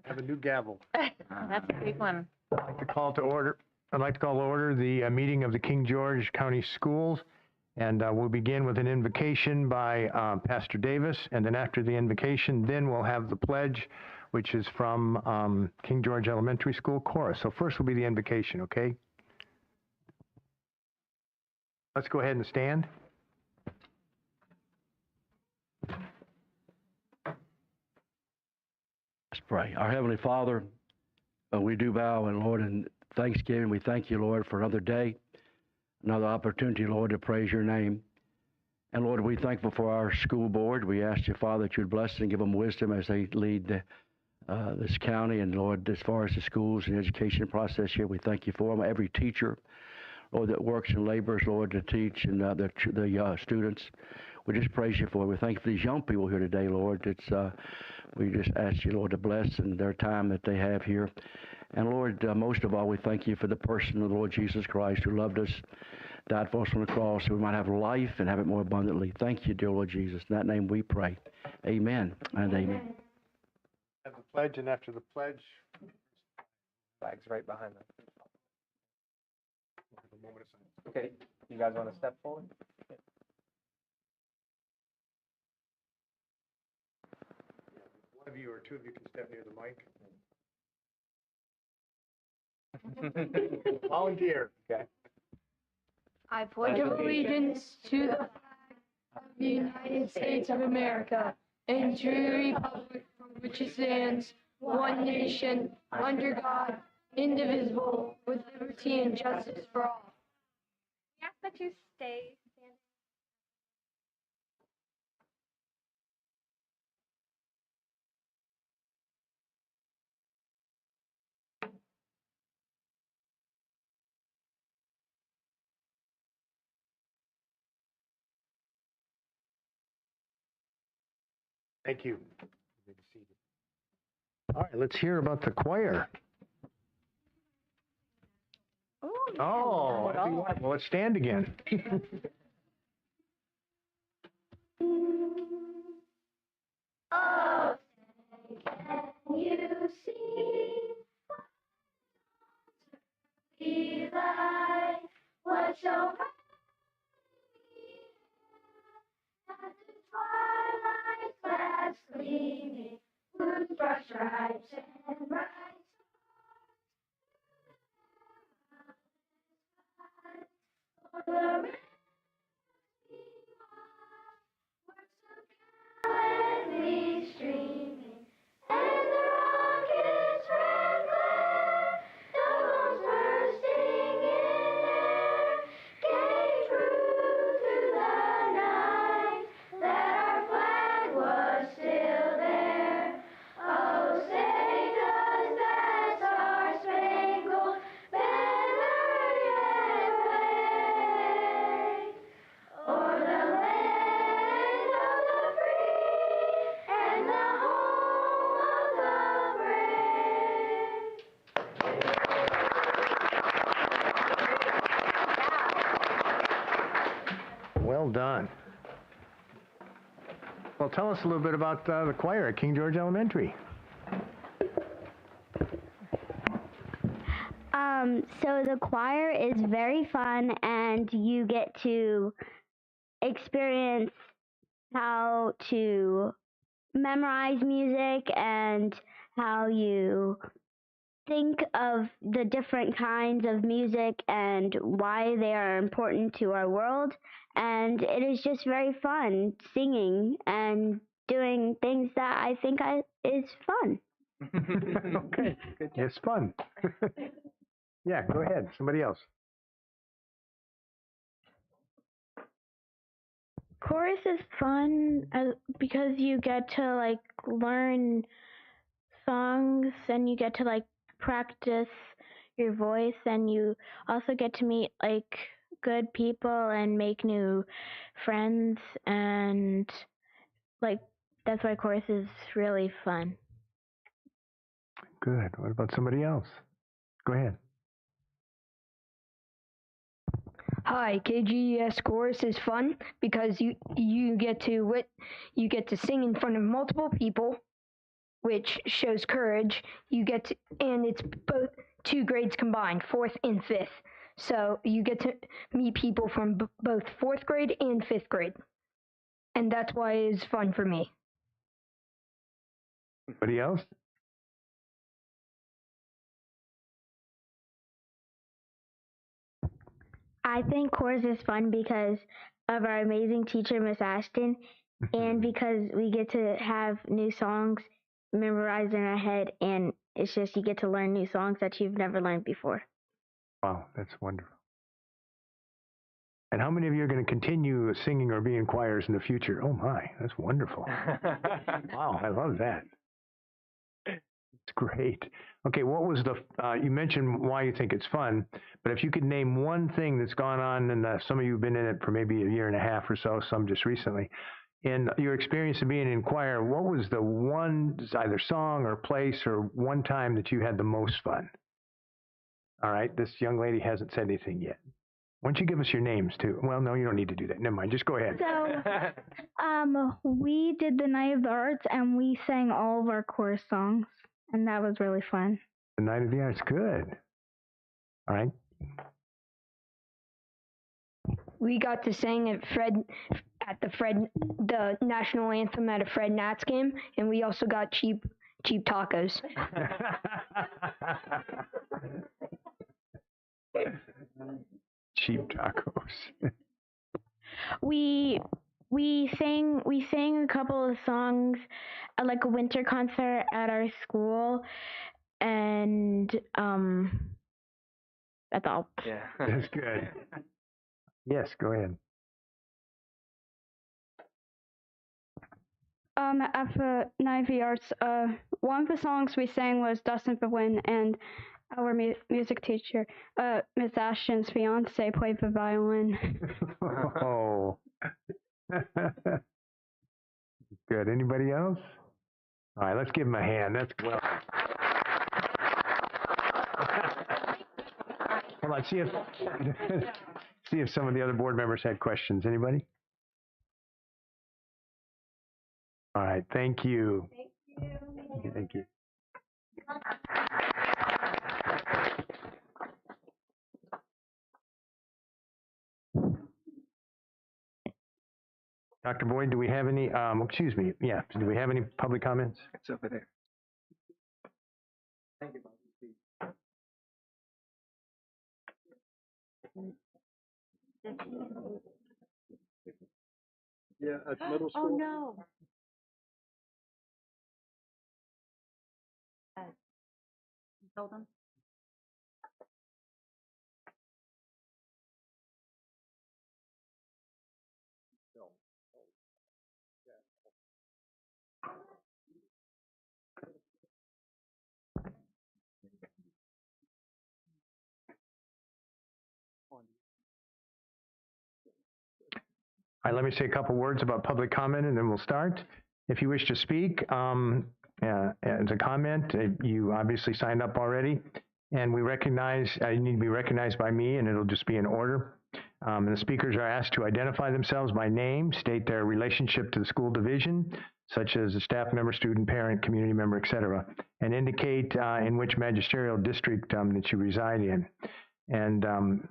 Have a new gavel. That's a big one. I'd like to call to order the meeting of the King George County Schools. And we'll begin with an invocation by Pastor Davis. And then after the invocation, then we'll have the pledge, which is from King George Elementary School chorus. So first will be the invocation, okay? Let's go ahead and stand. Let's pray. Our Heavenly Father, we do bow, and Lord, in thanksgiving, we thank you, Lord, for another day, another opportunity, Lord, to praise your name. And Lord, we're thankful for our school board. We ask you, Father, that you'd bless and give them wisdom as they lead this county. And Lord, as far as the schools and the education process here, we thank you for them. Every teacher, Lord, that works and labors, Lord, to teach and the students. We just praise you for it. We thank you for these young people here today, Lord. We just ask you, Lord, to bless in their time that they have here. And Lord, most of all, we thank you for the person of the Lord Jesus Christ who loved us, died for us on the cross, so we might have life and have it more abundantly. Thank you, dear Lord Jesus. In that name we pray. Amen and amen. Have the pledge, and after the pledge, Flag's right behind them. we'll have a moment of silence. Okay, you guys want to step forward? One of you or two of you can step near the mic. Volunteer. Okay. I pledge allegiance to the flag of the United States of America and to the republic for which it stands, one nation, under God, indivisible, with liberty and justice for all. We ask that you stay standing. Thank you. All right, let's hear about the choir. Oh, everyone. Well, let's stand again. Oh, can you see be light? What so at the twilight glass gleaming, toothbrush stripes and bright. The rain gallantly streaming, and the rocket's red glare, the bombs bursting in air, gave proof through the night that our flag was still there. Oh, say does that star-spangled banner yet wave o'er the land of the free and the home of the brave? Well done. Well, tell us a little bit about the choir at King George Elementary. So the choir is very fun, and you get to experience how to memorize music and how you think of the different kinds of music and why they are important to our world. And it is just very fun singing and doing things that I think is fun. Okay, it's fun. Yeah, go ahead. Somebody else. Chorus is fun because you get to learn songs, and you get to practice your voice, and you also get to meet good people and make new friends, and that's why chorus is really fun. Good. What about somebody else? Go ahead. Hi, KGES chorus is fun because you get to sing in front of multiple people, which shows courage. You get to, and it's both 2 grades combined, 4th and 5th. So you get to meet people from both 4th grade and 5th grade. And that's why it's fun for me. Anybody else? I think chorus is fun because of our amazing teacher, Miss Ashton, and because we get to have new songs memorized in our head, and it's just you get to learn new songs that you've never learned before. Wow, that's wonderful. And how many of you are going to continue singing or be in choirs in the future? Oh my, that's wonderful. Wow, I love that. It's great. Okay, what was the, you mentioned why you think it's fun, but if you could name one thing that's gone on, and some of you have been in it for maybe a year and a half or so, some just recently, in your experience of being in choir, what was the one, either song or place or one time that you had the most fun? All right, this young lady hasn't said anything yet. Why don't you give us your names too? Well, no, you don't need to do that. Never mind, just go ahead. So, we did the Night of the Arts, and we sang all of our chorus songs, and that was really fun. The Night of the Arts, good. All right. We got to sing at the national anthem at a Fred Nats game, and we also got cheap tacos. Cheap tacos. We sang a couple of songs at like a winter concert at our school, and that's all. Yeah. That's good. Yes, go ahead. At the Night of the Arts, one of the songs we sang was Dust in the Wind, and our music teacher, Miss Ashton's fiance, played the violin. Oh. Good. Anybody else? All right, let's give him a hand. That's well. Hold on, see if some of the other board members had questions. Anybody? All right, thank you. Thank you. Thank you. Dr. Boyd, do we have any, excuse me, yeah, do we have any public comments? It's over there. Thank you, Bob. Yeah, at middle school. Oh, no. You told them? All right, let me say a couple words about public comment, and then we'll start. If you wish to speak as a comment, you obviously signed up already, and we recognize, you need to be recognized by me, and it'll just be in order. And the speakers are asked to identify themselves by name, state their relationship to the school division, such as a staff member, student, parent, community member, et cetera, and indicate in which magisterial district that you reside in. And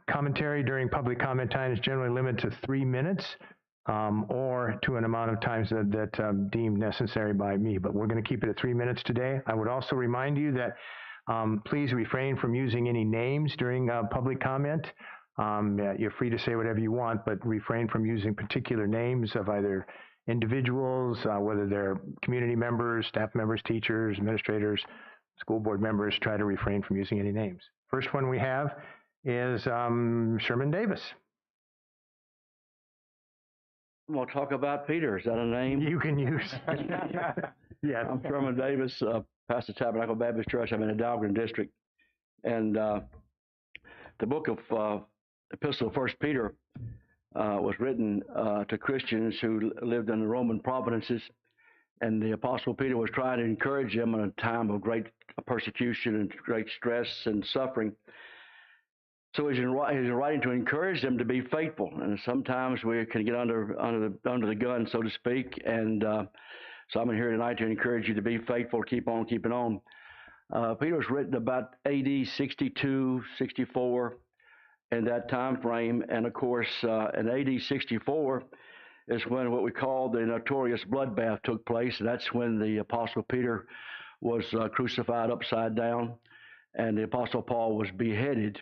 commentary during public comment time is generally limited to 3 minutes. Or to an amount of times that deemed necessary by me. But we're going to keep it at 3 minutes today. I would also remind you that please refrain from using any names during public comment. You're free to say whatever you want, but refrain from using particular names of either individuals, whether they're community members, staff members, teachers, administrators, school board members. Try to refrain from using any names. First one we have is Sherman Davis. I'm going to talk about Peter. Is that a name? You can use. Yeah. I'm Sherman Davis, pastor Tabernacle Baptist Church. I'm in the Dahlgren district. And the book of Epistle of 1 Peter was written to Christians who lived in the Roman provinces. And the Apostle Peter was trying to encourage them in a time of great persecution and great stress and suffering. So he's writing to encourage them to be faithful, and sometimes we can get under the gun, so to speak. And So I'm here tonight to encourage you to be faithful, keep on keeping on. Peter was written about AD 62, 64, in that time frame. And of course, in AD 64 is when what we call the notorious bloodbath took place. That's when the Apostle Peter was crucified upside down, and the Apostle Paul was beheaded.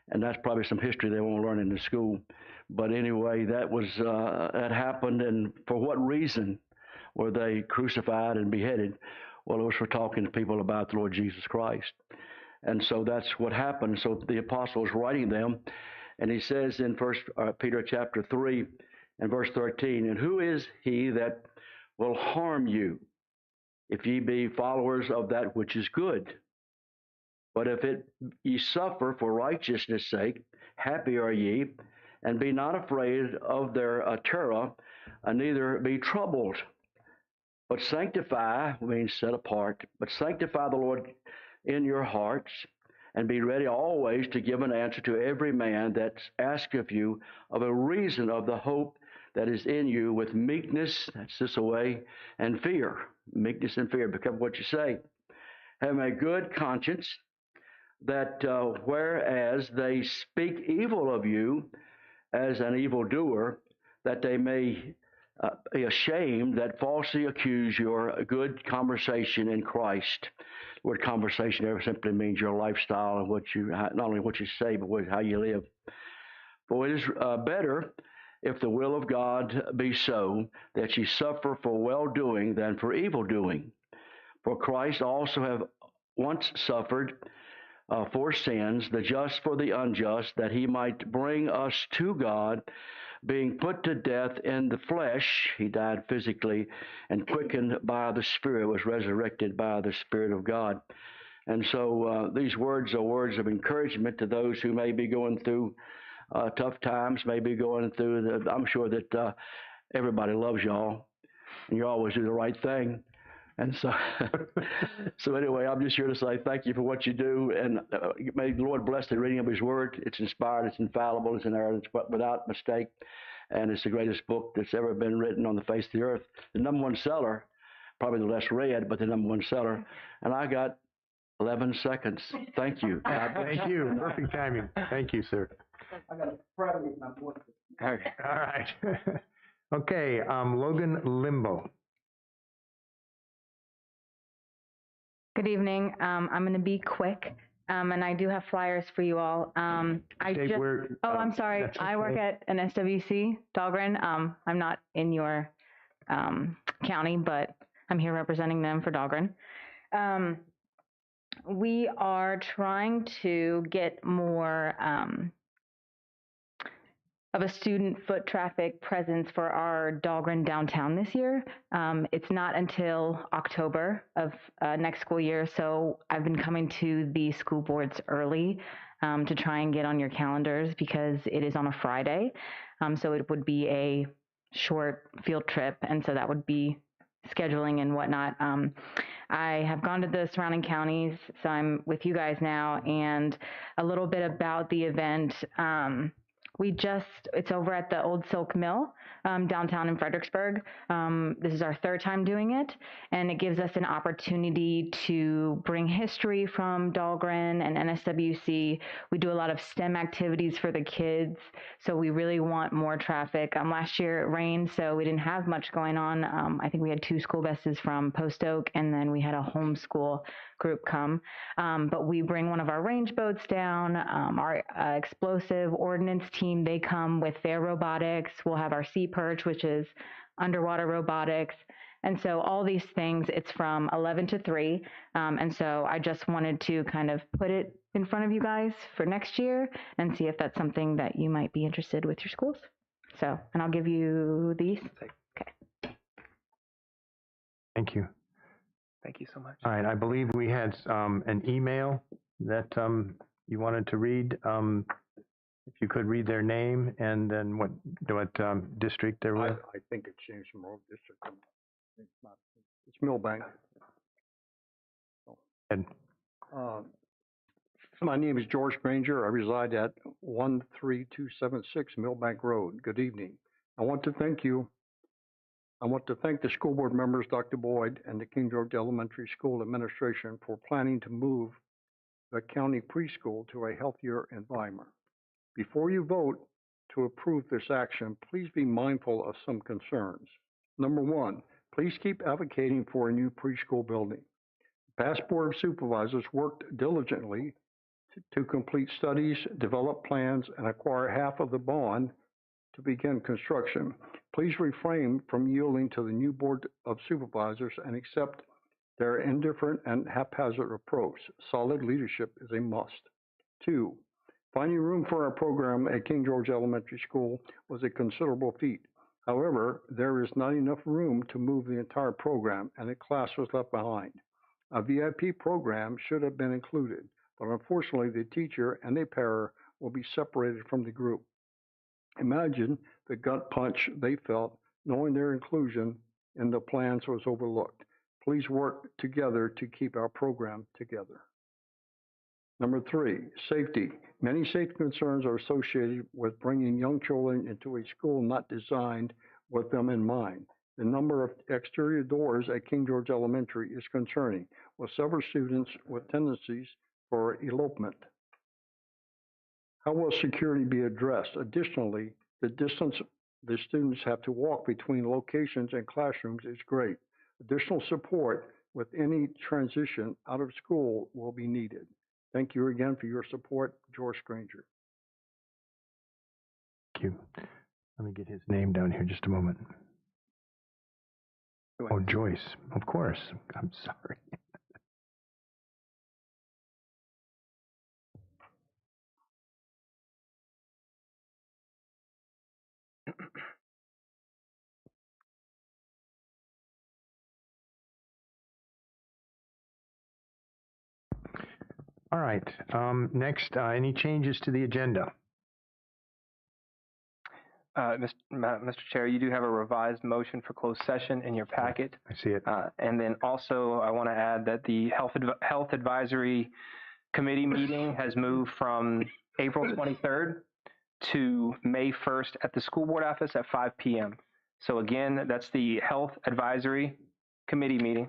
And that's probably some history they won't learn in the school. But anyway, that happened. And for what reason were they crucified and beheaded? Well, it was for talking to people about the Lord Jesus Christ. And so that's what happened. So the apostle is writing them, and he says in Peter chapter 3 and verse 13, "And who is he that will harm you, if ye be followers of that which is good? But if ye suffer for righteousness' sake, happy are ye, and be not afraid of their terror, neither be troubled. But sanctify," means set apart, "but sanctify the Lord in your hearts, and be ready always to give an answer to every man that asketh you of a reason of the hope that is in you with meekness," that's this away, "and fear." Meekness and fear, become what you say. "Having a good conscience, that whereas they speak evil of you as an evildoer, that they may be ashamed that falsely accuse your good conversation in Christ." The word conversation there simply means your lifestyle and not only what you say, but how you live. "For it is better, if the will of God be so, that ye suffer for well-doing than for evil-doing. For Christ also have once suffered for sins, the just for the unjust, that he might bring us to God, being put to death in the flesh," he died physically, "and quickened by the Spirit," was resurrected by the Spirit of God. And so these words are words of encouragement to those who may be going through tough times, may be going through I'm sure that everybody loves y'all, and you always do the right thing. And so, anyway, I'm just here to say thank you for what you do, and may the Lord bless the reading of His Word. It's inspired, it's infallible, it's inerrant, it's without mistake, and it's the greatest book that's ever been written on the face of the earth. The number one seller, probably the less read, but the number one seller. And I got 11 seconds. Thank you. Thank you. Perfect timing. Thank you, sir. I got a prayer meeting I'm going to. Okay. All right. Okay, Logan Limbo. Good evening. I'm going to be quick, and I do have flyers for you all. I'm sorry. That's I work okay. at an SWC, Dahlgren. I'm not in your county, but I'm here representing them for Dahlgren. We are trying to get more of a student foot traffic presence for our Dahlgren downtown this year. It's not until October of next school year, so I've been coming to the school boards early to try and get on your calendars because it is on a Friday. So it would be a short field trip, and so that would be scheduling and whatnot. I have gone to the surrounding counties, so I'm with you guys now, and a little bit about the event. It's over at the Old Silk Mill downtown in Fredericksburg. This is our third time doing it, and it gives us an opportunity to bring history from Dahlgren and NSWC. We do a lot of STEM activities for the kids, so we really want more traffic. Last year it rained, so we didn't have much going on. I think we had 2 school buses from Post Oak, and then we had a homeschool group come. But we bring one of our range boats down, our explosive ordnance team, they come with their robotics. We'll have our Sea Perch, which is underwater robotics. And so all these things, it's from 11 to 3. And so I just wanted to kind of put it in front of you guys for next year and see if that's something that you might be interested with your schools. So, and I'll give you these. Okay. Thank you. Thank you so much. All right, I believe we had an email that you wanted to read. If you could read their name and then what district they're with. I think it changed from Road District. It's not. It's Millbank. And my name is George Granger. I reside at 13276 Millbank Road. Good evening. I want to thank you I want to thank the school board members, Dr. Boyd, and the King George Elementary School administration for planning to move the county preschool to a healthier environment. Before you vote to approve this action, please be mindful of some concerns. Number one, please keep advocating for a new preschool building. The past Board of Supervisors worked diligently to complete studies, develop plans, and acquire half of the bond to begin construction. Please refrain from yielding to the new Board of Supervisors and accept their indifferent and haphazard approach. Solid leadership is a must. Two, finding room for our program at King George Elementary School was a considerable feat. However, there is not enough room to move the entire program, and a class was left behind. A VIP program should have been included, but unfortunately, the teacher and a pair will be separated from the group. Imagine the gut punch they felt knowing their inclusion in the plans was overlooked. Please work together to keep our program together. Number three, safety. Many safety concerns are associated with bringing young children into a school not designed with them in mind. The number of exterior doors at King George Elementary is concerning, with several students with tendencies for elopement. How will security be addressed? Additionally, the distance the students have to walk between locations and classrooms is great. Additional support with any transition out of school will be needed. Thank you again for your support, George Granger. Thank you. Let me get his name down here just a moment. Oh, Joyce. Of course. I'm sorry. All right. Next, any changes to the agenda? Mr. Chair, you do have a revised motion for closed session in your packet. I see it. And then also, I want to add that the Health Advisory Committee meeting has moved from April 23rd to May 1st at the school board office at 5 p.m. So again, that's the Health Advisory Committee meeting.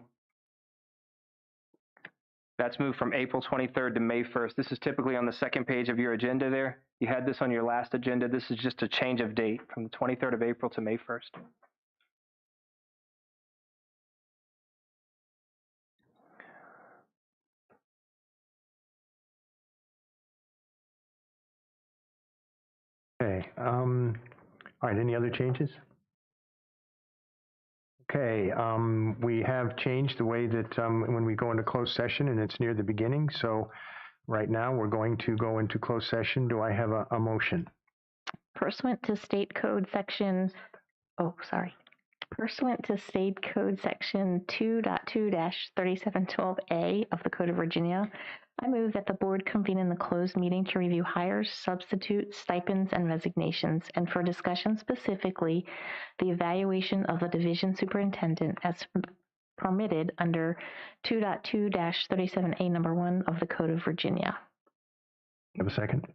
That's moved from April 23rd to May 1st. This is typically on the second page of your agenda there. You had this on your last agenda. This is just a change of date from the 23rd of April to May 1st. Okay. All right. Any other changes? Okay. We have changed the way that when we go into closed session, and it's near the beginning. So right now we're going to go into closed session. Do I have a motion? Pursuant to State Code Section, Pursuant to State Code Section 2.2-3712A of the Code of Virginia, I move that the board convene in the closed meeting to review hires, substitutes, stipends, and resignations, and for discussion specifically, the evaluation of the division superintendent as permitted under 2.2-37A number 1 of the Code of Virginia. Have a second?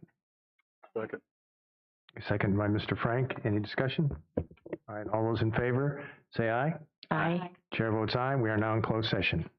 Second. Second by Mr. Frank. Any discussion? All right. All those in favor, say aye. Aye. Chair votes aye. We are now in closed session.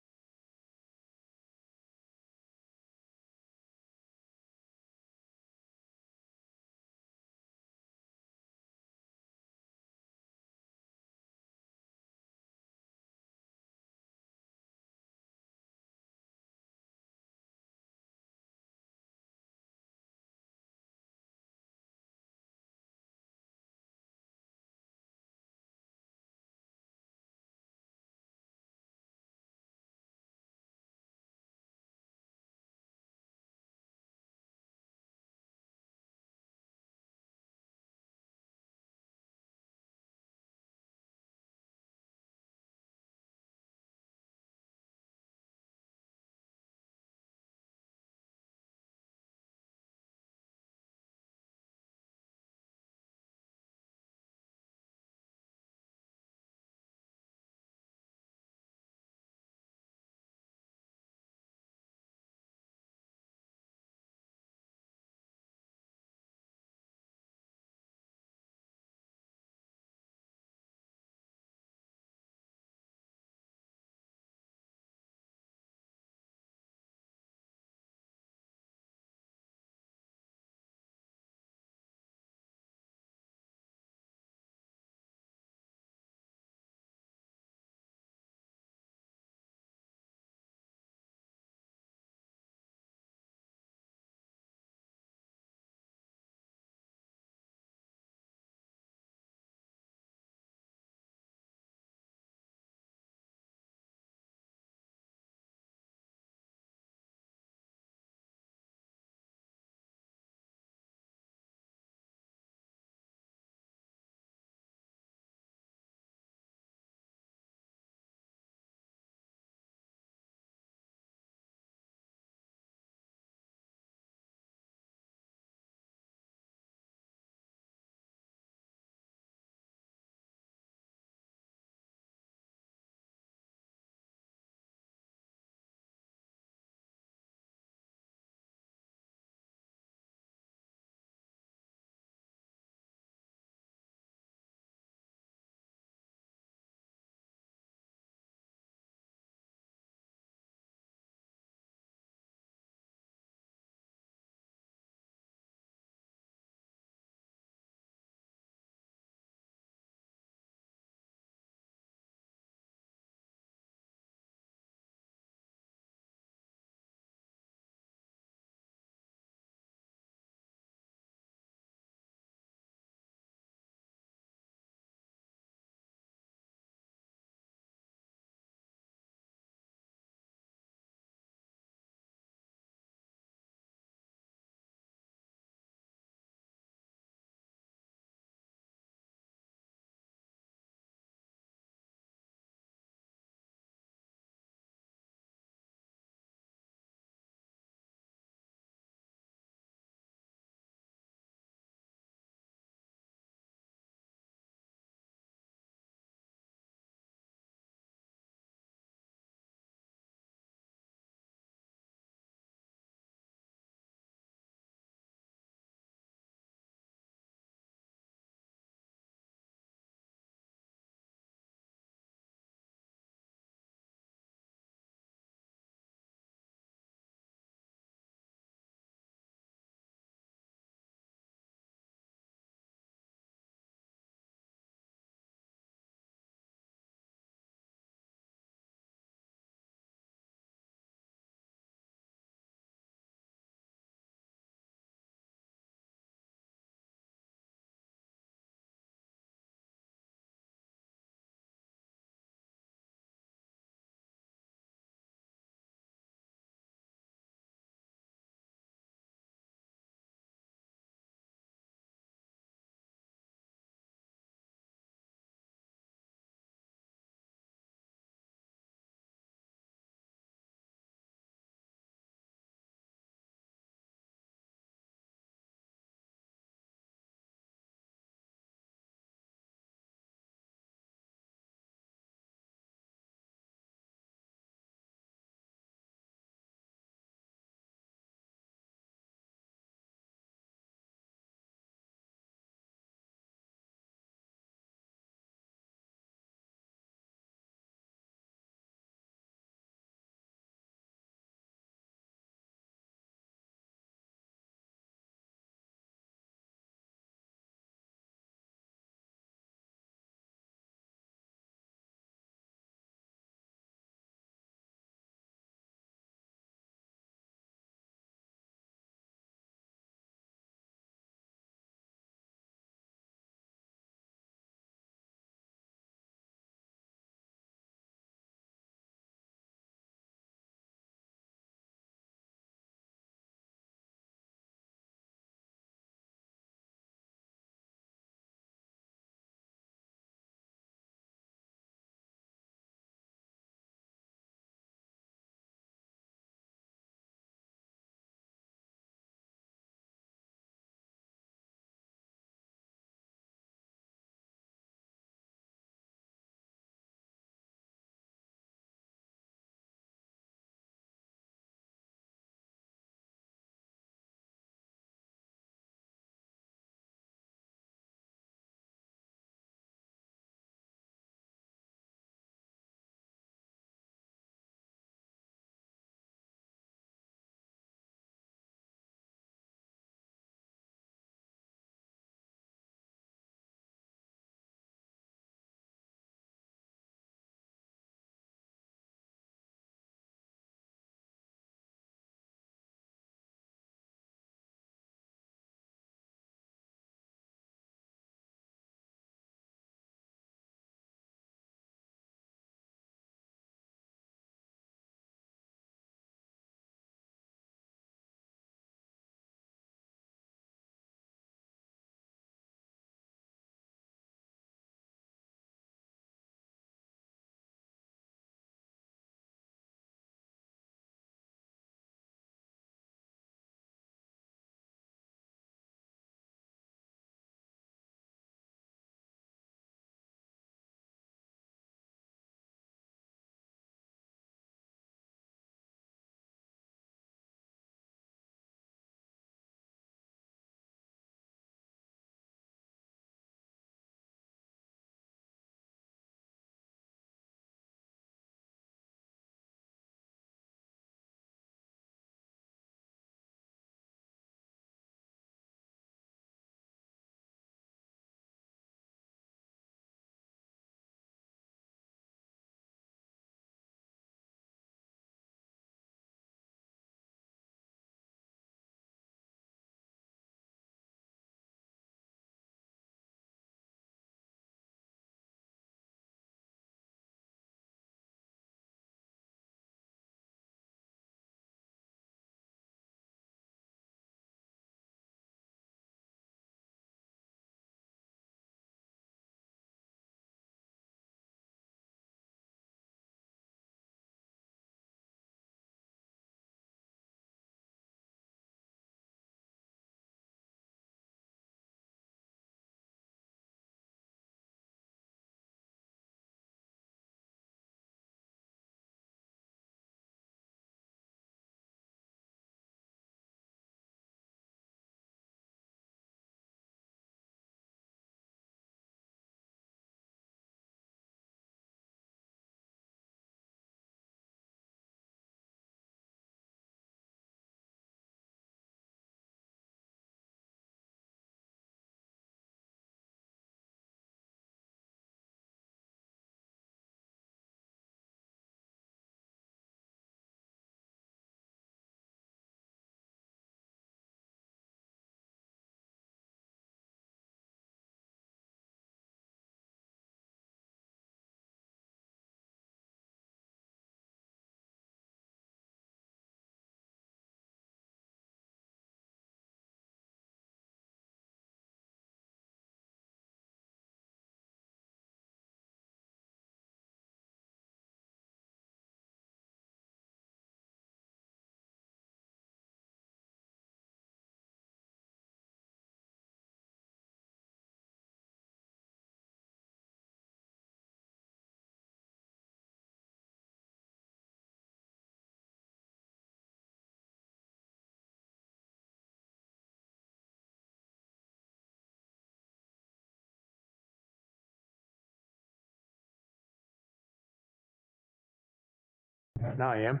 now I am.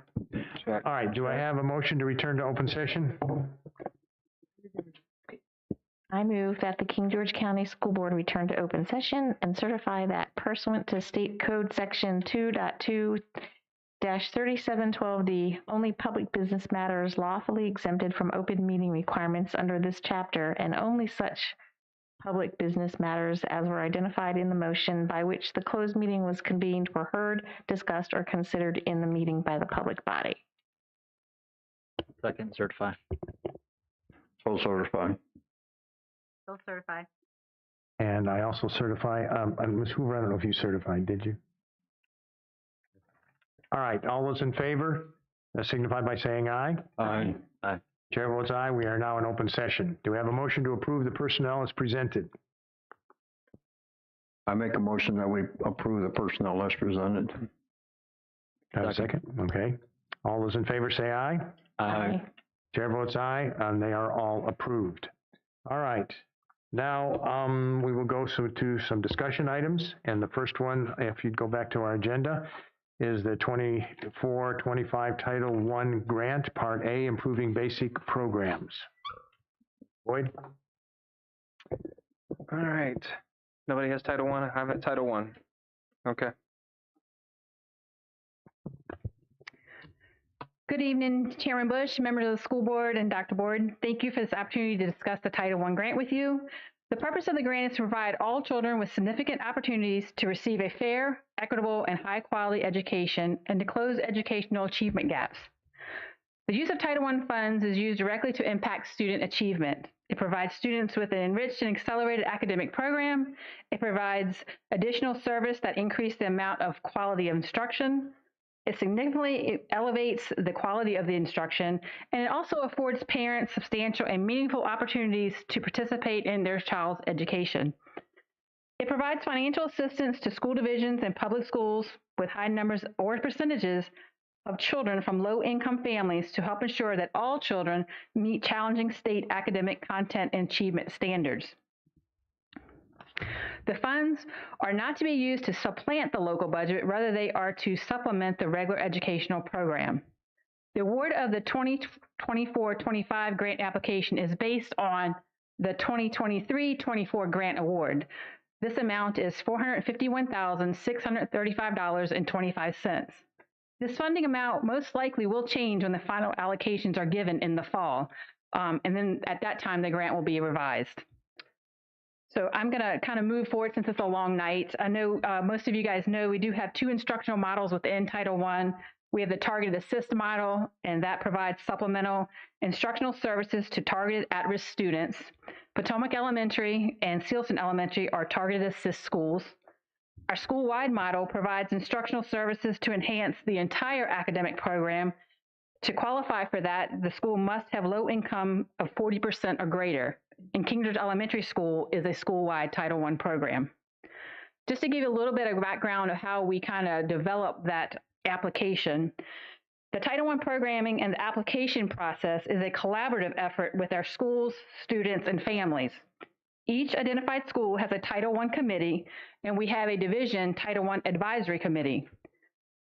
Check. All right, do I have a motion to return to open session? I move that the King George County School Board return to open session and certify that pursuant to State Code Section 2.2-3712D, only public business matters lawfully exempted from open meeting requirements under this chapter, and only such public business matters as were identified in the motion by which the closed meeting was convened were heard, discussed, or considered in the meeting by the public body. Second, certify. So certify. So certified. And I also certify, Ms. Hoover, I don't know if you certified, did you? All right, all those in favor, signify by saying aye. Aye. Aye. Chair votes aye. We are now in open session. Do we have a motion to approve the personnel as presented? I make a motion that we approve the personnel as presented. Do I have a second? Okay. All those in favor say aye. Aye. Chair votes aye, and they are all approved. All right. Now, we will go to some discussion items, and the first one, if you'd go back to our agenda, is the 24-25 Title I Grant, Part A, Improving Basic Programs. Boyd? All right. Nobody has Title I? I have it Title I. Okay. Good evening, Chairman Bush, members of the school board, and Dr. Board. Thank you for this opportunity to discuss the Title I grant with you. The purpose of the grant is to provide all children with significant opportunities to receive a fair, equitable, and high-quality education and to close educational achievement gaps. The use of Title I funds is used directly to impact student achievement. It provides students with an enriched and accelerated academic program. It provides additional service that increase the amount of quality of instruction. It significantly elevates the quality of the instruction, and it also affords parents substantial and meaningful opportunities to participate in their child's education. It provides financial assistance to school divisions and public schools with high numbers or percentages of children from low-income families to help ensure that all children meet challenging state academic content and achievement standards. The funds are not to be used to supplant the local budget, rather they are to supplement the regular educational program. The award of the 2024-25 grant application is based on the 2023-24 grant award. This amount is $451,635.25. This funding amount most likely will change when the final allocations are given in the fall, and then at that time the grant will be revised. So I'm going to kind of move forward since it's a long night. I know most of you guys know we do have two instructional models within Title I. We have the Targeted Assist model, and that provides supplemental instructional services to targeted at-risk students. Potomac Elementary and Sealson Elementary are Targeted Assist schools. Our school-wide model provides instructional services to enhance the entire academic program. To qualify for that, the school must have low income of 40% or greater. And King George Elementary School is a school-wide Title I program. Just to give you a little bit of background of how we kind of develop that application, the Title I programming and the application process is a collaborative effort with our schools, students, and families. Each identified school has a Title I committee, and we have a division Title I advisory committee.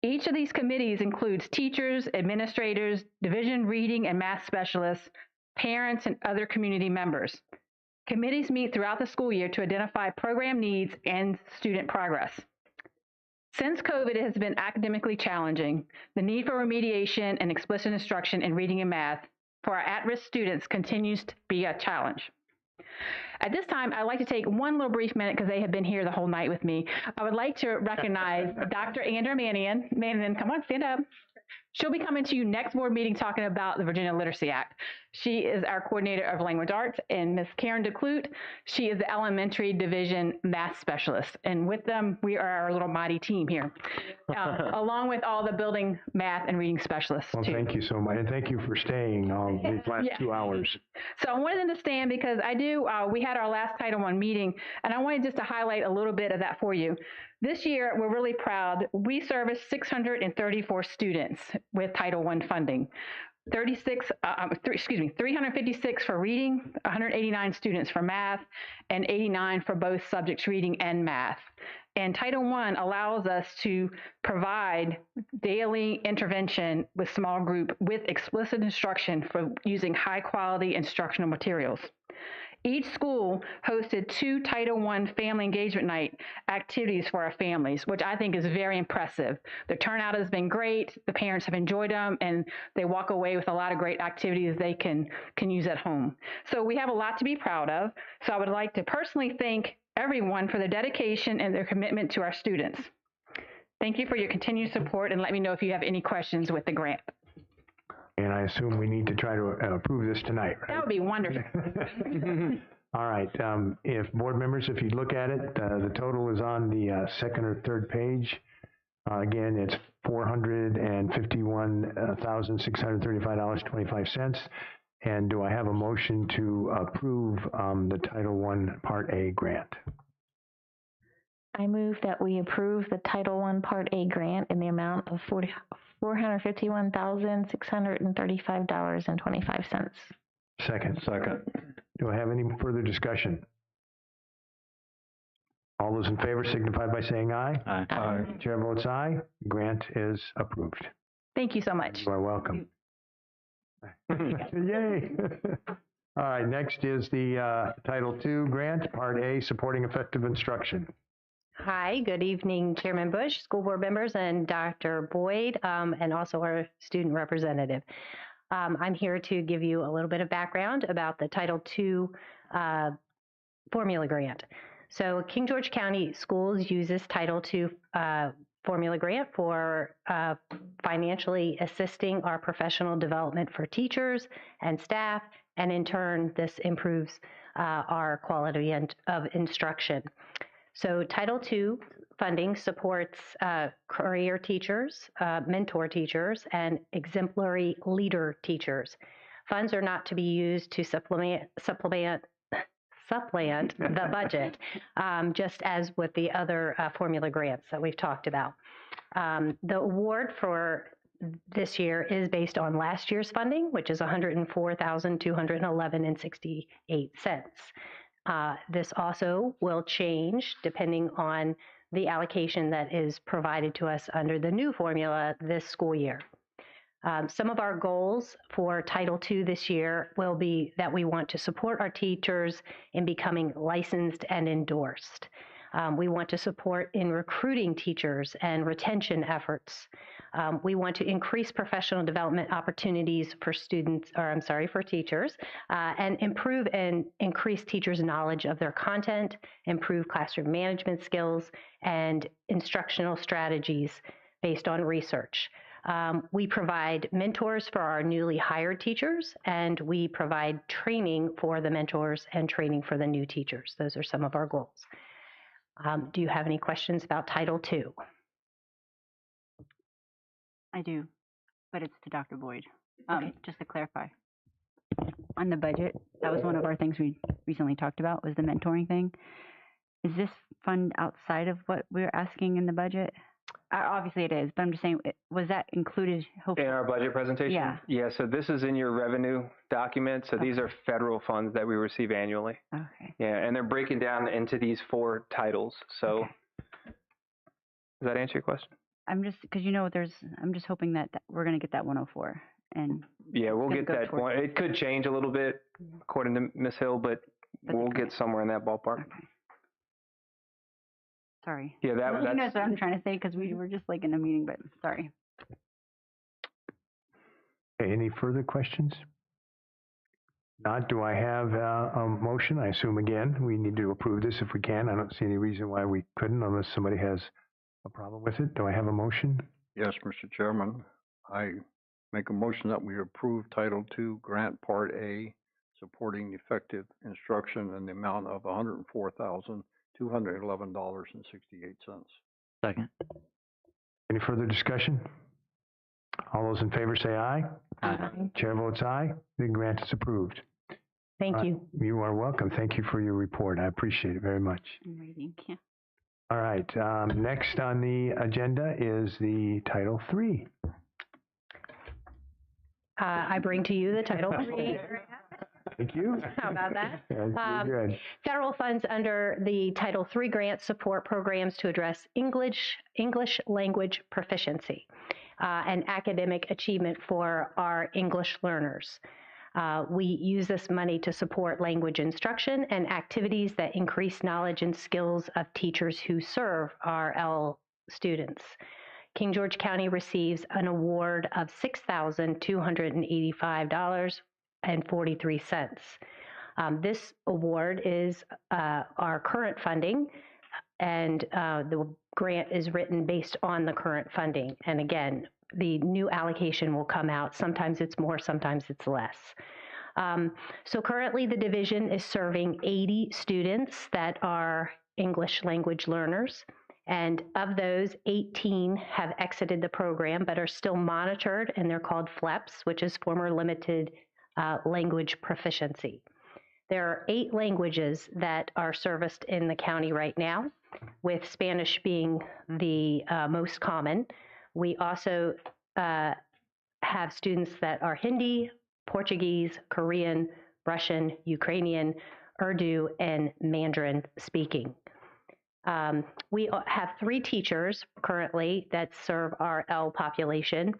Each of these committees includes teachers, administrators, division reading and math specialists, parents, and other community members. Committees meet throughout the school year to identify program needs and student progress. Since COVID has been academically challenging, the need for remediation and explicit instruction in reading and math for our at-risk students continues to be a challenge. At this time, I'd like to take one little brief minute because they have been here the whole night with me. I would like to recognize Dr. Andrea Manion. Manion, come on, stand up. She'll be coming to you next board meeting talking about the Virginia Literacy Act. She is our coordinator of language arts, and Ms. Karen DeClute, she is the elementary division math specialist. And with them, we are our little mighty team here, along with all the building math and reading specialists. Well, too. Thank you so much, and thank you for staying all these last 2 hours. So I wanted them to stand because we had our last Title I meeting, and I wanted just to highlight a little bit of that for you. This year, we're really proud. We serviced 634 students with Title I funding. 356 for reading, 189 students for math, and 89 for both subjects reading and math. And Title I allows us to provide daily intervention with small group with explicit instruction for using high quality instructional materials. Each school hosted 2 Title I Family Engagement Night activities for our families, which I think is very impressive. The turnout has been great. The parents have enjoyed them, and they walk away with a lot of great activities they can use at home. So we have a lot to be proud of. So I would like to personally thank everyone for their dedication and their commitment to our students. Thank you for your continued support, and let me know if you have any questions with the grant. And I assume we need to try to approve this tonight, right? That would be wonderful. All right. If board members, if you look at it, the total is on the second or third page. Again, it's $451,635.25. And do I have a motion to approve the Title I Part A grant? I move that we approve the Title I Part A grant in the amount of $451,635.25. Second. Do I have any further discussion? All those in favor signify by saying aye. Aye. Chair votes aye. Grant is approved. Thank you so much. You are welcome. Yay. All right, next is the Title II grant, Part A, supporting effective instruction. Hi, good evening, Chairman Bush, school board members, and Dr. Boyd, and also our student representative. I'm here to give you a little bit of background about the Title II formula grant. So King George County Schools uses Title II formula grant for financially assisting our professional development for teachers and staff, and in turn, this improves our quality of instruction. So Title II funding supports career teachers, mentor teachers, and exemplary leader teachers. Funds are not to be used to supplement the budget, just as with the other formula grants that we've talked about. The award for this year is based on last year's funding, which is $104,211.68. This also will change depending on the allocation that is provided to us under the new formula this school year. Some of our goals for Title II this year will be that we want to support our teachers in becoming licensed and endorsed. We want to support in recruiting teachers and retention efforts. We want to increase professional development opportunities for teachers, and improve and increase teachers' knowledge of their content, improve classroom management skills, and instructional strategies based on research. We provide mentors for our newly hired teachers, and we provide training for the mentors and training for the new teachers. Those are some of our goals. Do you have any questions about Title II? I do, but it's to Dr. Boyd. Okay. Just to clarify, on the budget, that was one of our things we recently talked about, was the mentoring thing. Is this fund outside of what we're asking in the budget? Obviously it is, but I'm just saying, was that included? In our budget presentation? Yeah. Yeah, so this is in your revenue document. So these are federal funds that we receive annually. Okay. Yeah, and they're breaking down into these 4 titles. So does that answer your question? I'm just, because I'm just hoping that we're going to get that 104. And yeah, we'll get that one. It could change a little bit according to Ms. Hill, but we'll get somewhere in that ballpark. Okay. Sorry. Yeah, that's what I'm trying to say, because we were just like in a meeting, but sorry. Any further questions? Not, do I have a motion? I assume, again, we need to approve this if we can. I don't see any reason why we couldn't unless somebody has a problem with it. Do I have a motion? Yes, Mr. Chairman. I make a motion that we approve Title II Grant Part A, supporting effective instruction in the amount of $104,211.68. Second. Any further discussion? All those in favor say aye. Aye. Chair votes aye. The grant is approved. Thank you. You are welcome. Thank you for your report. I appreciate it very much. I'm reading, yeah. All right. Next on the agenda is the Title III. I bring to you the Title III. Thank you. How about that? Yeah, good. Federal funds under the Title III grant support programs to address English language proficiency and academic achievement for our English learners. We use this money to support language instruction and activities that increase knowledge and skills of teachers who serve our L students. King George County receives an award of $6,285.43. This award is our current funding, and the grant is written based on the current funding. And again, the new allocation will come out. Sometimes it's more, sometimes it's less. So currently the division is serving 80 students that are English language learners. And of those, 18 have exited the program but are still monitored, and they're called FLEPs, which is former limited language proficiency. There are 8 languages that are serviced in the county right now, with Spanish being the most common. We also have students that are Hindi, Portuguese, Korean, Russian, Ukrainian, Urdu, and Mandarin speaking. We have 3 teachers currently that serve our L population.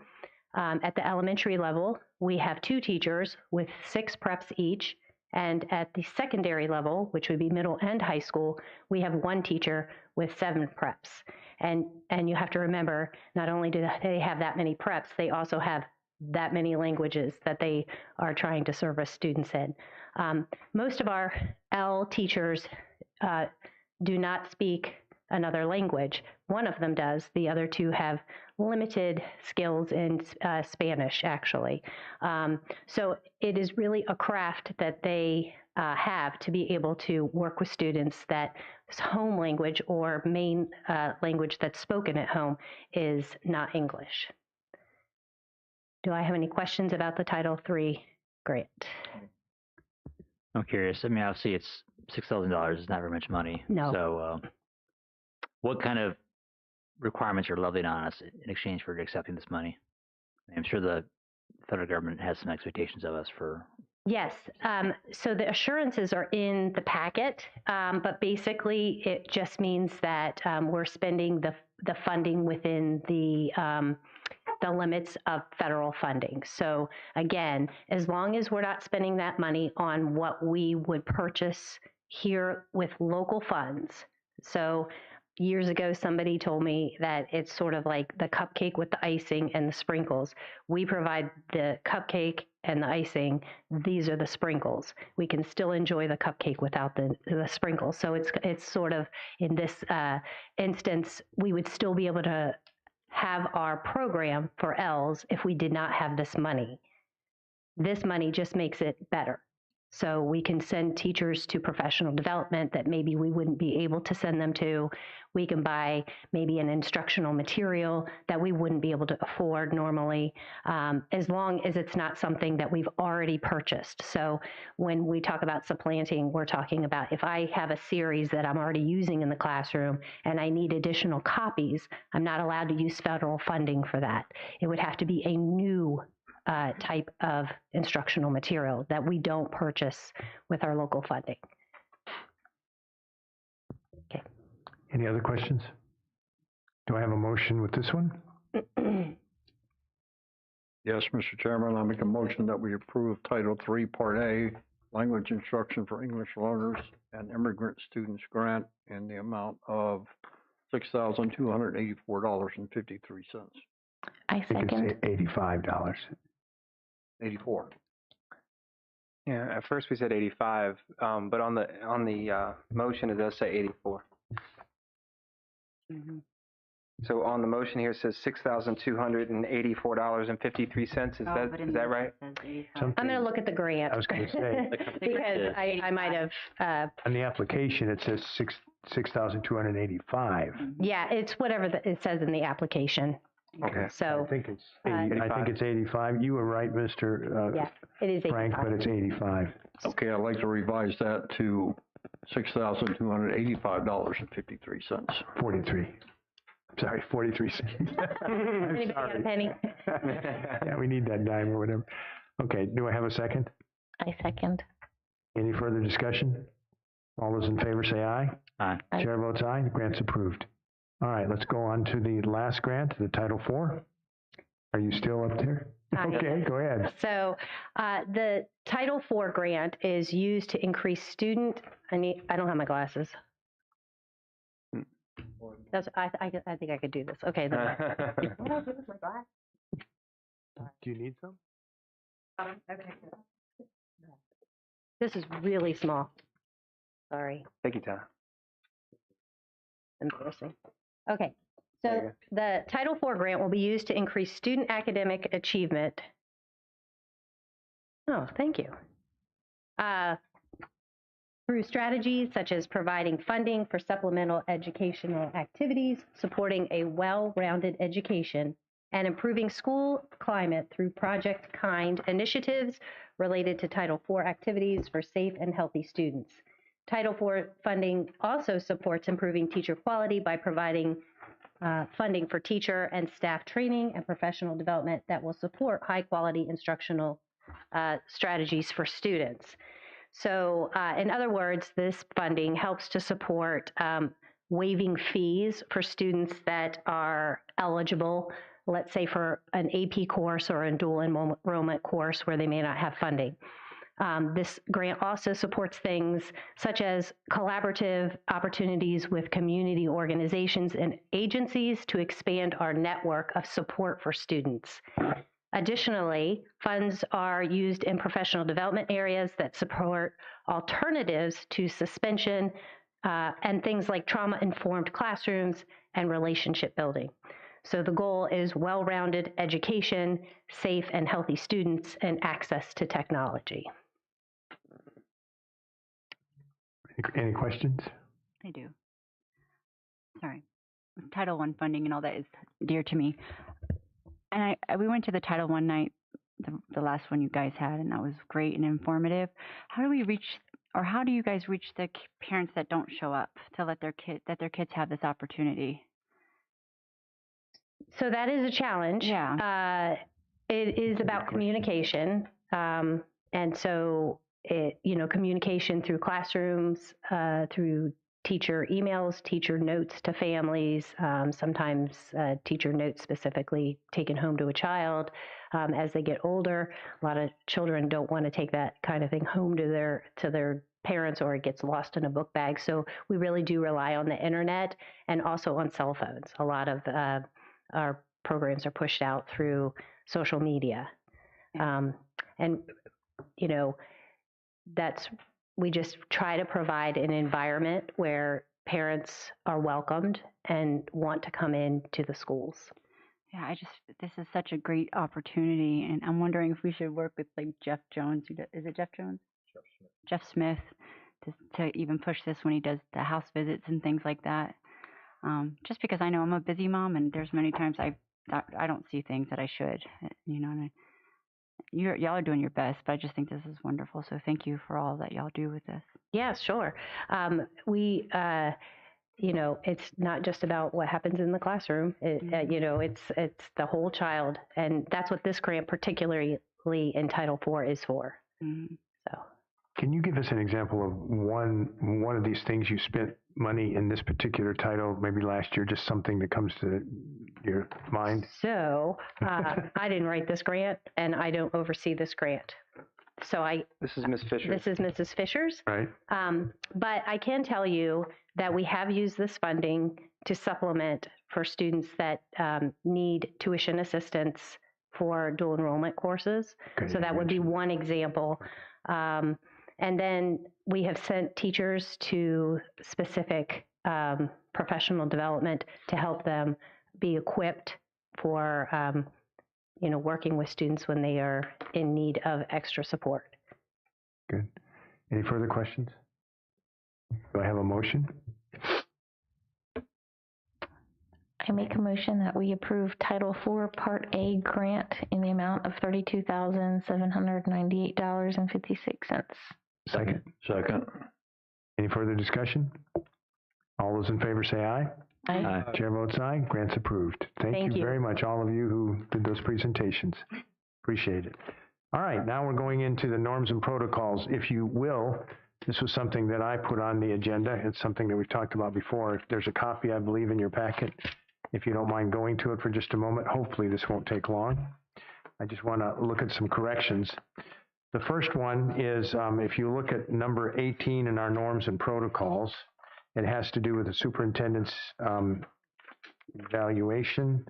At the elementary level, we have 2 teachers with 6 preps each. And at the secondary level, which would be middle and high school, we have 1 teacher with 7 preps. And you have to remember, not only do they have that many preps, they also have that many languages that they are trying to service students in. Most of our L teachers do not speak another language. One of them does. The other 2 have limited skills in Spanish, actually. So it is really a craft that they have to be able to work with students that home language or main language that's spoken at home is not English. Do I have any questions about the Title III grant? I'm curious. I mean, obviously it's $6,000 is not very much money. No. So what kind of requirements are levied on us in exchange for accepting this money? I'm sure the federal government has some expectations of us for. Yes. So the assurances are in the packet, but basically it just means that we're spending the funding within the limits of federal funding. So again, as long as we're not spending that money on what we would purchase here with local funds. So years ago, somebody told me that it's sort of like the cupcake with the icing and the sprinkles. We provide the cupcake and the icing. These are the sprinkles. We can still enjoy the cupcake without the sprinkles. So it's sort of, in this instance, we would still be able to have our program for L's if we did not have this money. This money just makes it better. So we can send teachers to professional development that maybe we wouldn't be able to send them to. We can buy maybe an instructional material that we wouldn't be able to afford normally, as long as it's not something that we've already purchased. So when we talk about supplanting, we're talking about if I have a series that I'm already using in the classroom and I need additional copies, I'm not allowed to use federal funding for that. It would have to be a new type of instructional material that we don't purchase with our local funding. Okay. Any other questions? Do I have a motion with this one? Yes, Mr. Chairman, I make a motion that we approve Title III, Part A, Language Instruction for English Learners and Immigrant Students Grant in the amount of $6,284.53. I second. It's $85. 84. Yeah, at first we said 85, but on the motion it does say 84. Mm-hmm. So on the motion here it says $6,284.53. Is that right? I'm going to look at the grant. I was going to say. Because I might have. On the application, it says $6,285. Yeah, it's whatever it says in the application. Okay. So I think it's 85. You were right, Mr. Yeah, it is 85. Frank, but it's 85. Okay, I'd like to revise that to $6,285.53. 43. Sorry, 43 cents. Anybody got a penny? Yeah, we need that dime or whatever. Okay, do I have a second? I second. Any further discussion? All those in favor say aye. Aye. Chair votes aye. The grant's approved. All right, let's go on to the last grant, the Title IV. Are you still up there? Okay, go ahead. So the Title IV grant is used to increase student. I don't have my glasses. I think I could do this. Okay. Do you need some? Okay. This is really small. Sorry. Thank you, Tana. Embarrassing. Okay. So the Title IV grant will be used to increase student academic achievement. Oh, thank you. Through strategies such as providing funding for supplemental educational activities, supporting a well-rounded education, and improving school climate through Project Kind initiatives related to Title IV activities for safe and healthy students. Title IV funding also supports improving teacher quality by providing funding for teacher and staff training and professional development that will support high-quality instructional strategies for students. So, in other words, this funding helps to support waiving fees for students that are eligible, let's say for an AP course or a dual enrollment course where they may not have funding. This grant also supports things such as collaborative opportunities with community organizations and agencies to expand our network of support for students. Additionally, funds are used in professional development areas that support alternatives to suspension and things like trauma-informed classrooms and relationship building. So the goal is well-rounded education, safe and healthy students, and access to technology. Any questions? I do. Sorry. Title I funding and all that is dear to me. And we went to the Title I night, the last one you guys had, and that was great and informative. How do we reach, or how do you guys reach the parents that don't show up to let their kids have this opportunity? So that is a challenge. Yeah. It is about communication, and so communication through classrooms, through teacher emails, teacher notes to families, sometimes teacher notes specifically taken home to a child as they get older. A lot of children don't want to take that kind of thing home to their parents, or it gets lost in a book bag. So we really do rely on the internet and also on cell phones. A lot of our programs are pushed out through social media. We just try to provide an environment where parents are welcomed and want to come into the schools. Yeah, this is such a great opportunity, and I'm wondering if we should work with like Jeff Jones. Is it Jeff Jones? Jeff Smith to even push this when he does the house visits and things like that. Just because I know I'm a busy mom, and there's many times I don't see things that I should, and y'all are doing your best, but I just think this is wonderful. So thank you for all that y'all do with this. Yeah, sure. It's not just about what happens in the classroom. It's the whole child, and that's what this grant, particularly in Title IV, is for. Mm-hmm. So, can you give us an example of one of these things you spent money in this particular title, maybe last year, just something that comes to your mind? So, I didn't write this grant, and I don't oversee this grant. So This is Ms. Fisher. This is Mrs. Fisher's. Right. But I can tell you that we have used this funding to supplement for students that need tuition assistance for dual enrollment courses. Good. So that would be one example. And then we have sent teachers to specific professional development to help them be equipped for working with students when they are in need of extra support. Good. Any further questions? Do I have a motion? I make a motion that we approve Title IV Part A grant in the amount of $32,798.56. Second. Any further discussion? All those in favor say aye. Aye. Chair votes aye. Grant's approved. Thank you very much, all of you who did those presentations. Appreciate it. All right, now we're going into the norms and protocols. If you will, this was something that I put on the agenda. It's something that we've talked about before. If there's a copy, I believe, in your packet, if you don't mind going to it for just a moment, hopefully this won't take long. I just want to look at some corrections. The first one is if you look at number 18 in our norms and protocols, it has to do with the superintendent's evaluation.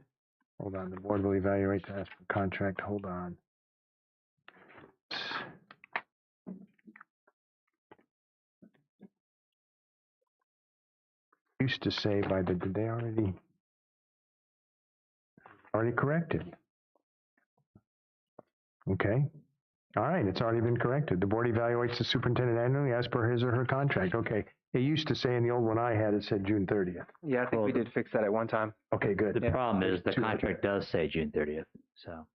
Hold on, the board will evaluate the as per contract. Hold on. Used to say by the, did they already corrected? Okay. All right, it's already been corrected. The board evaluates the superintendent annually as per his or her contract. Okay. It used to say in the old one I had, it said June 30th. Yeah, I think we did fix that at one time. Okay, good. The problem is the contract does say June 30th, so.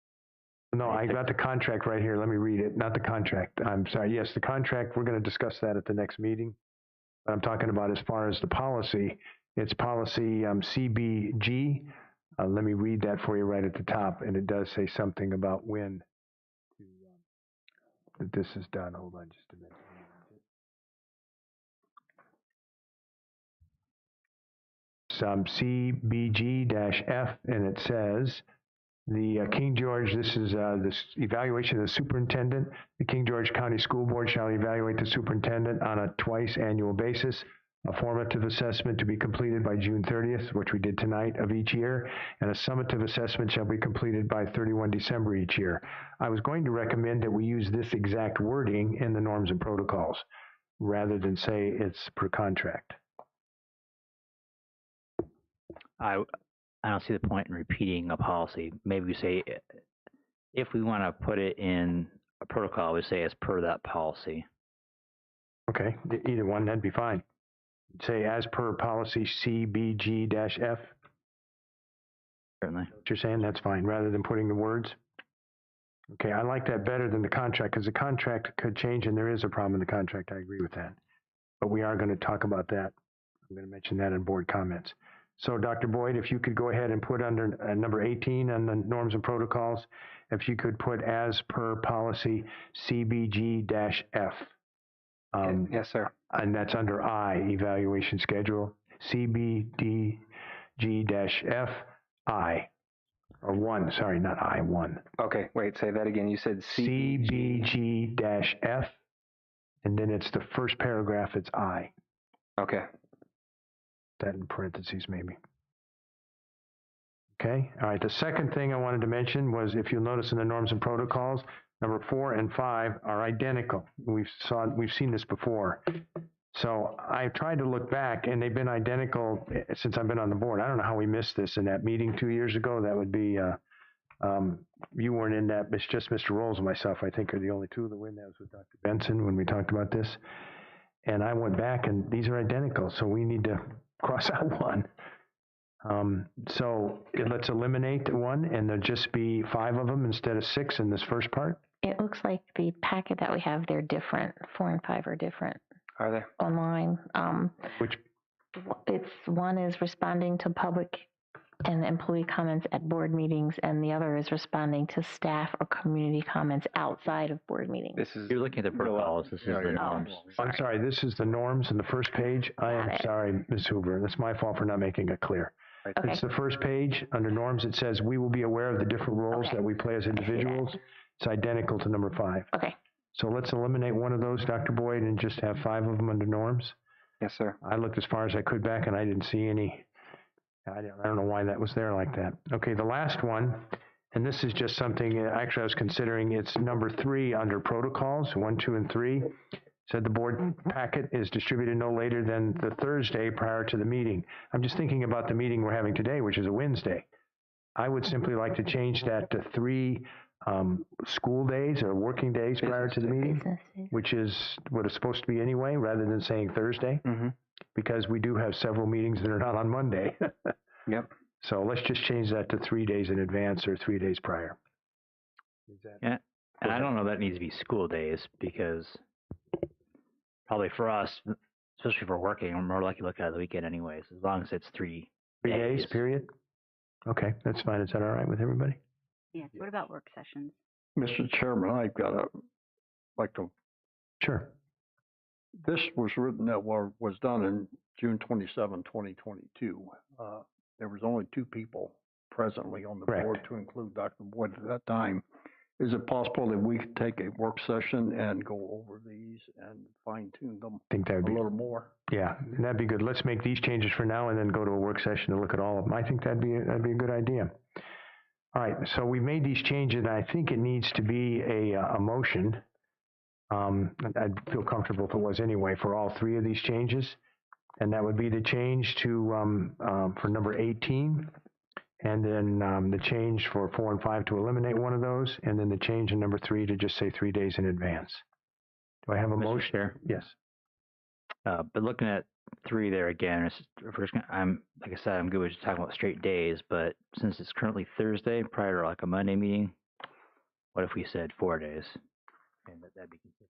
No, I got the contract right here. Let me read it. Not the contract. I'm sorry. Yes, the contract, we're going to discuss that at the next meeting. I'm talking about as far as the policy. It's policy CBG. Let me read that for you right at the top. And it does say something about when that this is done. Hold on just a minute. Some CBG-F, and it says the King George, this is this evaluation of the superintendent. The King George County School Board shall evaluate the superintendent on a twice annual basis. A formative assessment to be completed by June 30th, which we did tonight, of each year, and a summative assessment shall be completed by 31 December each year. I was going to recommend that we use this exact wording in the norms and protocols rather than say it's per contract. I don't see the point in repeating a policy. Maybe we say, if we want to put it in a protocol, we say as per that policy. Okay, either one, that'd be fine. Say as per policy CBG-F. Certainly. What you're saying, that's fine, rather than putting the words. Okay, I like that better than the contract, because the contract could change, and there is a problem in the contract. I agree with that. But we are going to talk about that. I'm going to mention that in board comments. So, Dr. Boyd, if you could go ahead and put under number 18 on the norms and protocols, if you could put as per policy CBG-F. Yes, sir. And that's under I, evaluation schedule, CBDG-F, I. Or 1, sorry, not I, 1. Okay, wait, say that again. You said CBG-F, and then it's the first paragraph, it's I. Okay. That in parentheses, maybe. Okay, all right. The second thing I wanted to mention was, if you'll notice in the norms and protocols, number 4 and 5 are identical. We've seen this before. So I tried to look back, and they've been identical since I've been on the board. I don't know how we missed this in that meeting 2 years ago. That would be, you weren't in that. It's just Mr. Rolls and myself, I think, are the only two that were in. That was with Dr. Benson when we talked about this. And I went back, and these are identical. So we need to cross out 1. So let's eliminate 1, and there'll just be 5 of them instead of 6 in this first part. It looks like the packet that we have, they're different. 4 and 5 are different. Are they? Online. Which? It's one is responding to public and employee comments at board meetings, and the other is responding to staff or community comments outside of board meetings. This is You're looking at the protocols. This is the norms. I'm sorry, this is the norms in the first page. I am sorry, Ms. Hoover. That's my fault for not making it clear. Okay. It's the first page. Under norms, it says we will be aware of the different roles that we play as individuals. It's identical to number 5. Okay. So let's eliminate one of those, Dr. Boyd, and just have 5 of them under norms. Yes, sir. I looked as far as I could back, and I didn't see any. I don't know why that was there like that. Okay, the last one, and this is just something, actually I was considering, it's number 3 under protocols, 1, 2, and 3. Said the board packet is distributed no later than the Thursday prior to the meeting. I'm just thinking about the meeting we're having today, which is a Wednesday. I would simply like to change that to 3 school days or working days prior to the meeting, which is what it's supposed to be anyway, rather than saying Thursday, because we do have several meetings that are not on Monday. Yep. So let's just change that to 3 days in advance or 3 days prior. Yeah, and I don't know that needs to be school days, because probably for us, especially for working, we're more likely to look at the weekend anyways, as long as it's 3 days, period? Okay, that's fine. Is that all right with everybody? Yes. What about work sessions? Mr. Chairman, I've got Sure. this was written was done in June 27, 2022. There was only 2 people presently on the board to include Dr. Boyd at that time. Is it possible that we could take a work session and go over these and fine tune them a little more? Yeah, that'd be good. Let's make these changes for now and then go to a work session to look at all of them. I think that'd be a good idea. All right, so we made these changes, and I think it needs to be a motion. I'd feel comfortable if it was anyway for all 3 of these changes, and that would be the change to for number 18, and then the change for 4 and 5 to eliminate one of those, and then the change in number 3 to just say 3 days in advance. Do I have a motion? Chair? Yes. But looking at 3 there again, like I said, I'm good with just talking about straight days, but since it's currently Thursday prior to like a Monday meeting, what if we said 4 days? And that'd be consistent.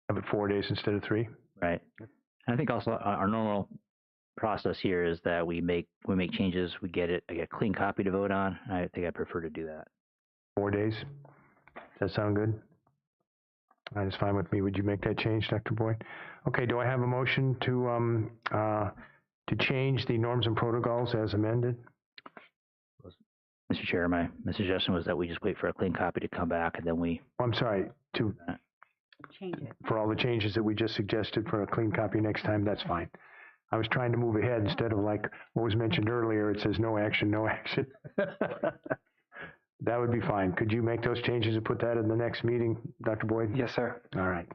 Have it 4 days instead of 3? Right. And I think also our normal process here is that we make changes, we get a clean copy to vote on. I think I prefer to do that. 4 days. Does that sound good? That is fine with me. Would you make that change, Dr. Boyd? Okay, do I have a motion to change the norms and protocols as amended? Mr. Chair, my suggestion was that we just wait for a clean copy to come back and then we... I'm sorry, to change it. For all the changes that we just suggested for a clean copy next time, that's fine. I was trying to move ahead instead of like what was mentioned earlier, it says no action, no action. That would be fine. Could you make those changes and put that in the next meeting, Dr. Boyd? Yes, sir. All right.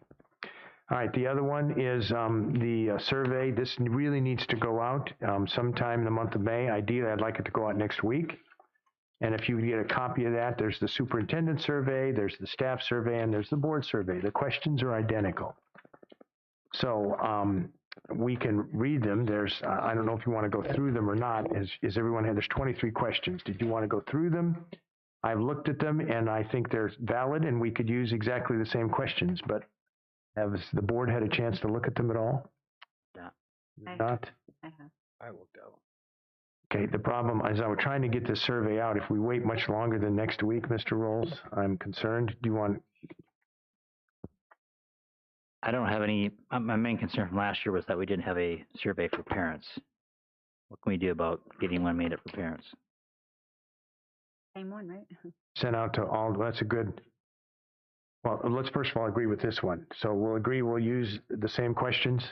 All right, the other one is the survey. This really needs to go out sometime in the month of May. Ideally, I'd like it to go out next week. And if you get a copy of that, there's the superintendent survey, there's the staff survey, and there's the board survey. The questions are identical. So we can read them. There's, I don't know if you want to go through them or not. Is everyone here? There's 23 questions. Did you want to go through them? I've looked at them, and I think they're valid, and we could use exactly the same questions. But has the board had a chance to look at them at all? Not? I have. I looked at them. Okay, the problem is I was trying to get this survey out. If we wait much longer than next week, Mr. Rolls, I'm concerned. Do you want? I don't have any, my main concern from last year was that we didn't have a survey for parents. What can we do about getting one made up for parents? Same one, right? Sent out to all, that's a good, well, let's first of all agree with this one. So we'll agree we'll use the same questions.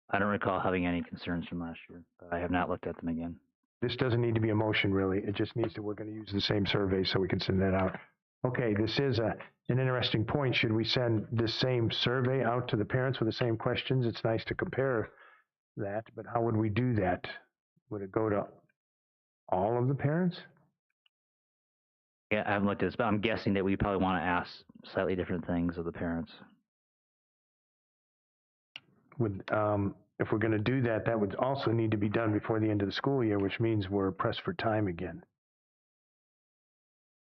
I don't recall having any concerns from last year, but I have not looked at them again. This doesn't need to be a motion, really. It just needs to, we're going to use the same survey so we can send that out. Okay, this is an interesting point. Should we send this same survey out to the parents with the same questions? It's nice to compare that, but how would we do that? Would it go to all of the parents? Yeah, I haven't looked at this, but I'm guessing that we probably want to ask slightly different things of the parents. Would, if we're going to do that, that would also need to be done before the end of the school year, which means we're pressed for time again.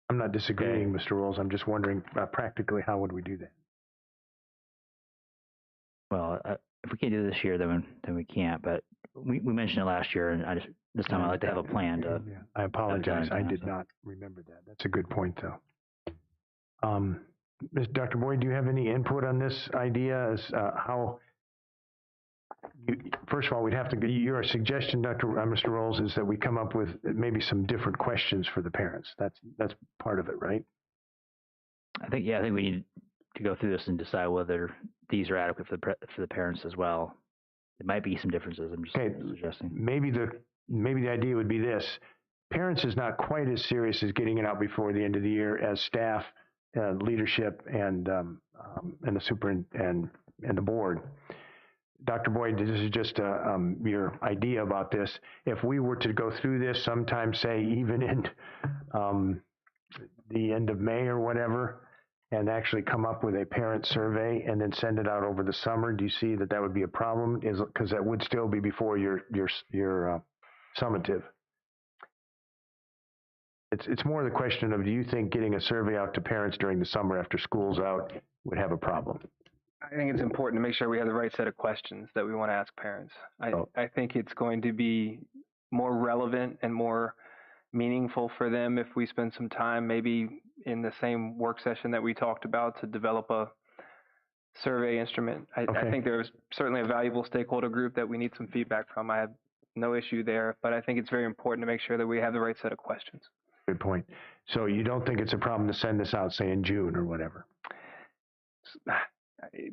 I'm not disagreeing, Mr. Rolls. I'm just wondering practically how would we do that? Well, if we can't do it this year, then we can't. But we mentioned it last year, and this time I'd like to have a plan to. Yeah, I apologize. I did not remember that. That's a good point, though. Dr. Boyd, do you have any input on this idea as how? First of all, we'd have to. Your suggestion, Mr. Rolls, is that we come up with maybe some different questions for the parents. That's part of it, right? I think we need to go through this and decide whether these are adequate for the parents as well. There might be some differences. I'm just suggesting. Maybe the idea would be this: parents is not quite as serious as getting it out before the end of the year as staff, leadership, and the superintendent and the board. Dr. Boyd, this is just your idea about this. If we were to go through this sometime, say even in the end of May or whatever, and actually come up with a parent survey and then send it out over the summer, do you see that that would be a problem? Because that would still be before your summative. It's more the question of, do you think getting a survey out to parents during the summer after school's out would have a problem? I think it's important to make sure we have the right set of questions that we want to ask parents. I think it's going to be more relevant and more meaningful for them if we spend some time maybe in the same work session that we talked about to develop a survey instrument. I think there's certainly a valuable stakeholder group that we need some feedback from. I have no issue there, but I think it's very important to make sure that we have the right set of questions. Good point. So you don't think it's a problem to send this out, say, in June or whatever?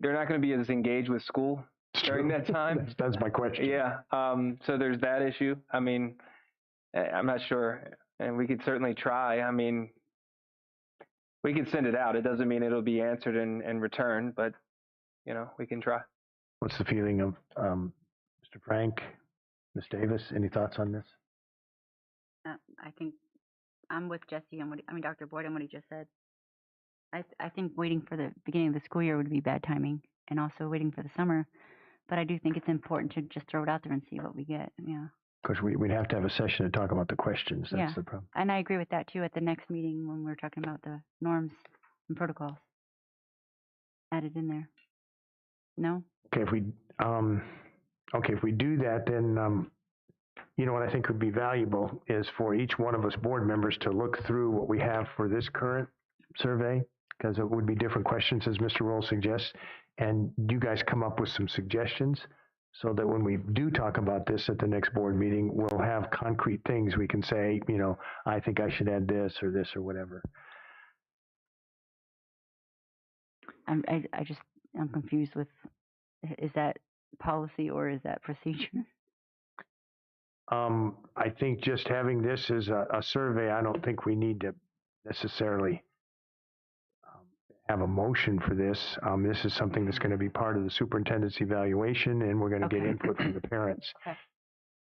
They're not going to be as engaged with school during that time. That's my question. Yeah. So there's that issue. I mean, I'm not sure. And we could certainly try. I mean, we could send it out. It doesn't mean it'll be answered and returned, but, you know, we can try. What's the feeling of Mr. Frank, Ms. Davis? Any thoughts on this? I think I'm with Jesse and Dr. Boyd on what he just said. I think waiting for the beginning of the school year would be bad timing, and also waiting for the summer. But I do think it's important to just throw it out there and see what we get. Yeah. Because we'd have to have a session to talk about the questions. That's the problem. And I agree with that too. At the next meeting when we're talking about the norms and protocols, add it in there. No. Okay, if we do that, then you know what I think would be valuable is for each one of us board members to look through what we have for this current survey, because it would be different questions, as Mr. Roll suggests, and you guys come up with some suggestions so that when we do talk about this at the next board meeting, we'll have concrete things we can say, you know, I think I should add this or whatever. I'm confused with, is that policy or is that procedure? I think just having this as a survey, I don't think we need to necessarily have a motion for this. This is something that's going to be part of the superintendent's evaluation, and we're going to get input from the parents. Okay.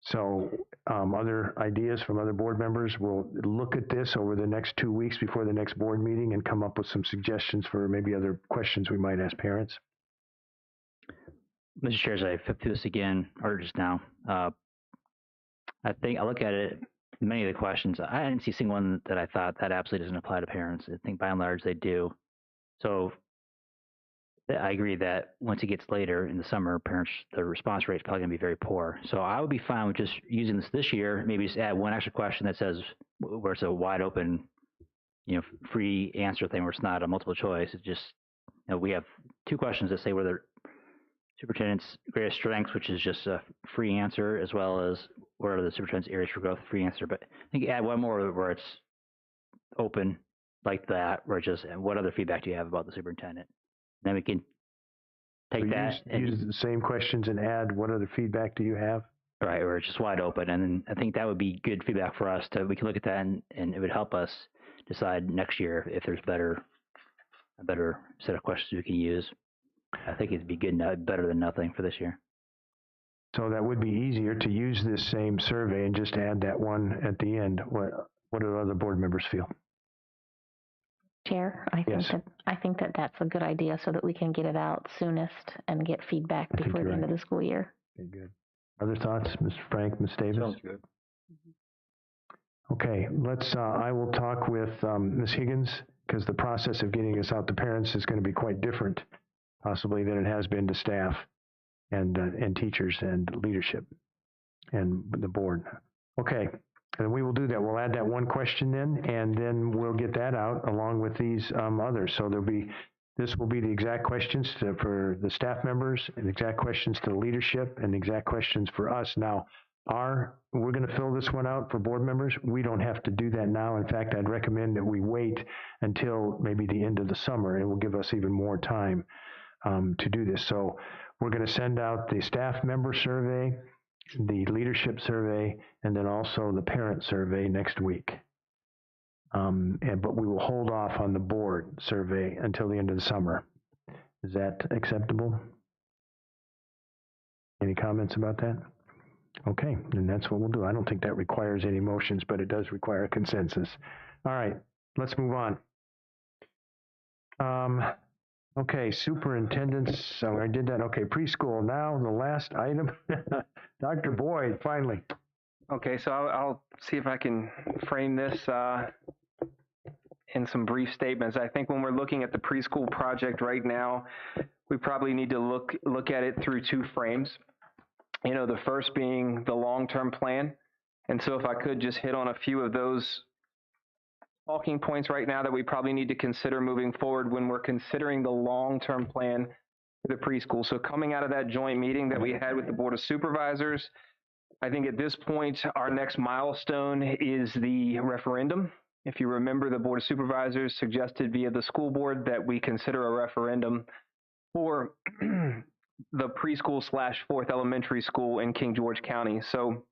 So other ideas from other board members, we'll look at this over the next 2 weeks before the next board meeting and come up with some suggestions for maybe other questions we might ask parents. Mr. Chair, as I flip through this again, or just now, I think I look at it, many of the questions, I didn't see a single one that I thought that absolutely doesn't apply to parents. I think by and large they do. So I agree that once it gets later in the summer, parents, the response rate is probably going to be very poor. So I would be fine with just using this year, maybe just add one extra question that says, where it's a wide open, you know, free answer thing where it's not a multiple choice. It's just, you know, we have two questions that say whether superintendent's greatest strengths, which is just a free answer, as well as what are the superintendent's areas for growth, free answer. But I think add one more where it's open like that, where it's just, what other feedback do you have about the superintendent? Then we can take that and use the same questions and add what other feedback do you have? Right, or it's just wide open. And then I think that would be good feedback for us we can look at that and it would help us decide next year if there's a better set of questions we can use. I think it'd be good, better than nothing for this year. So that would be easier to use this same survey and just add that one at the end. What do other board members feel? Chair, I think that that's a good idea so that we can get it out soonest and get feedback before the end of the school year. Okay, good. Other thoughts, Mr. Frank, Ms. Davis? Sounds good. Okay, I will talk with Ms. Higgins, because the process of getting this out to parents is going to be quite different, possibly, than it has been to staff and teachers and leadership and the board. Okay, and we will do that. We'll add that one question in, and then we'll get that out along with these others. So this will be the exact questions for the staff members, and exact questions to the leadership, and exact questions for us. Now, we're going to fill this one out for board members. We don't have to do that now. In fact, I'd recommend that we wait until maybe the end of the summer. It will give us even more time to do this. So we're going to send out the staff member survey, the leadership survey, and then also the parent survey next week. But we will hold off on the board survey until the end of the summer. Is that acceptable? Any comments about that? Okay, then that's what we'll do. I don't think that requires any motions, but it does require a consensus. All right, let's move on. Okay, superintendents, so I did that. Okay, preschool. Now the last item, Dr. Boyd, finally. Okay, so I'll see if I can frame this in some brief statements. I think when we're looking at the preschool project right now, we probably need to look at it through two frames. You know, the first being the long-term plan, And so if I could just hit on a few of those talking points right now that we probably need to consider moving forward when we're considering the long-term plan for the preschool. So coming out of that joint meeting that we had with the Board of Supervisors, I think at this point, our next milestone is the referendum. If you remember, the Board of Supervisors suggested via the school board that we consider a referendum for the preschool / fourth elementary school in King George County. So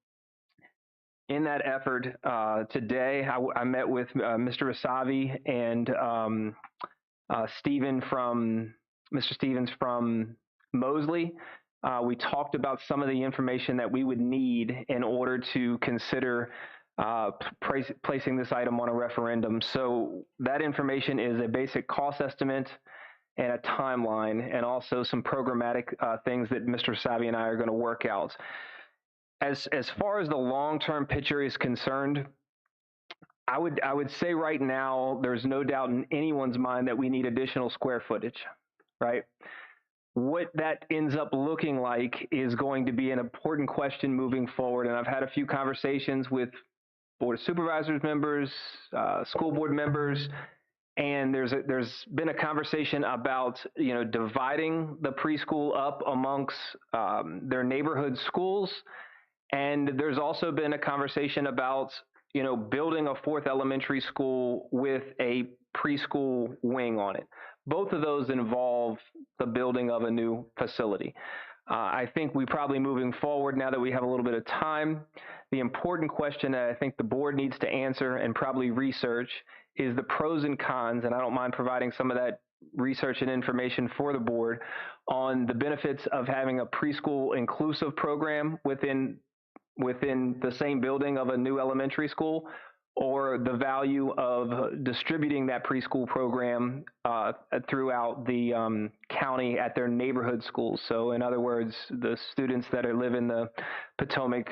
in that effort, today I met with Mr. Asavi and Mr. Stevens from Mosley. We talked about some of the information that we would need in order to consider placing this item on a referendum. So that information is a basic cost estimate and a timeline, and also some programmatic things that Mr. Asavi and I are going to work out. As far as the long-term picture is concerned, I would say right now there's no doubt in anyone's mind that we need additional square footage, right? What that ends up looking like is going to be an important question moving forward. And I've had a few conversations with Board of Supervisors members, school board members, and there's been a conversation about, dividing the preschool up amongst their neighborhood schools. And there's also been a conversation about, building a fourth elementary school with a preschool wing on it. Both of those involve the building of a new facility. I think we probably moving forward, now that we have a little bit of time, the important question that I think the board needs to answer and probably research is the pros and cons, and I don't mind providing some of that research and information for the board on the benefits of having a preschool inclusive program within the same building of a new elementary school, or the value of distributing that preschool program throughout the county at their neighborhood schools. So in other words, the students that live in the Potomac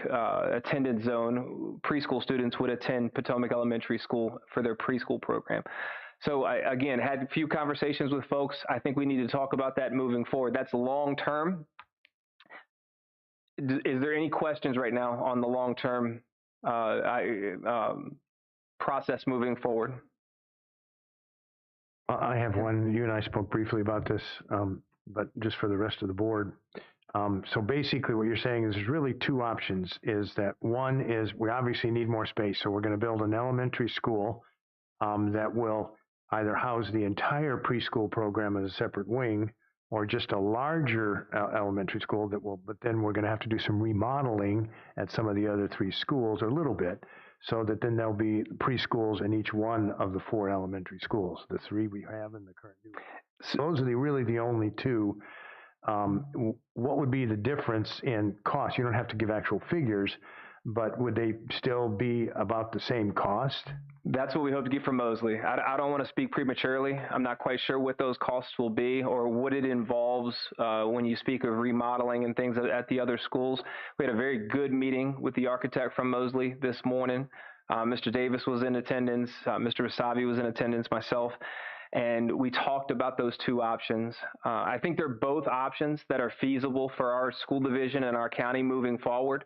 attendance zone, preschool students would attend Potomac Elementary School for their preschool program. So I, again, had a few conversations with folks. I think we need to talk about that moving forward. That's long term. Is there any questions right now on the long term process moving forward? I have one. You and I spoke briefly about this, but just for the rest of the board. So basically what you're saying is there's really two options. Is that one is we obviously need more space. So we're going to build an elementary school that will either house the entire preschool program as a separate wing, or just a larger elementary school that will, but then we're going to have to do some remodeling at some of the other three schools, or a little bit, so that then there'll be preschools in each one of the four elementary schools, the three we have in the current new. So those are really the only two. What would be the difference in cost? You don't have to give actual figures, but would they still be about the same cost? That's what we hope to get from Mosley. I don't want to speak prematurely. I'm not quite sure what those costs will be or what it involves when you speak of remodeling and things at the other schools. We had a very good meeting with the architect from Mosley this morning. Mr. Davis was in attendance. Mr. Asavi was in attendance, myself. And we talked about those two options. I think they're both options that are feasible for our school division and our county moving forward.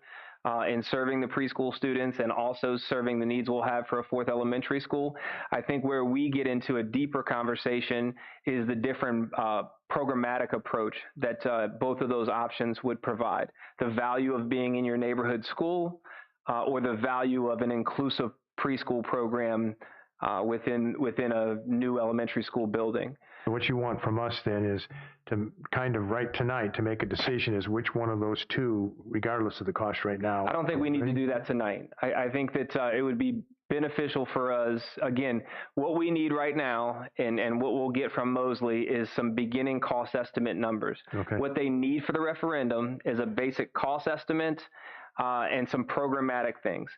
In serving the preschool students and also serving the needs we'll have for a fourth elementary school. I think where we get into a deeper conversation is the different programmatic approach that both of those options would provide. The value of being in your neighborhood school or the value of an inclusive preschool program within a new elementary school building. What you want from us then is to kind of right tonight to make a decision is which one of those two, regardless of the cost right now. I don't think we need to do that tonight. I think that it would be beneficial for us. Again, what we need right now and what we'll get from Mosley is some beginning cost estimate numbers. Okay. What they need for the referendum is a basic cost estimate and some programmatic things.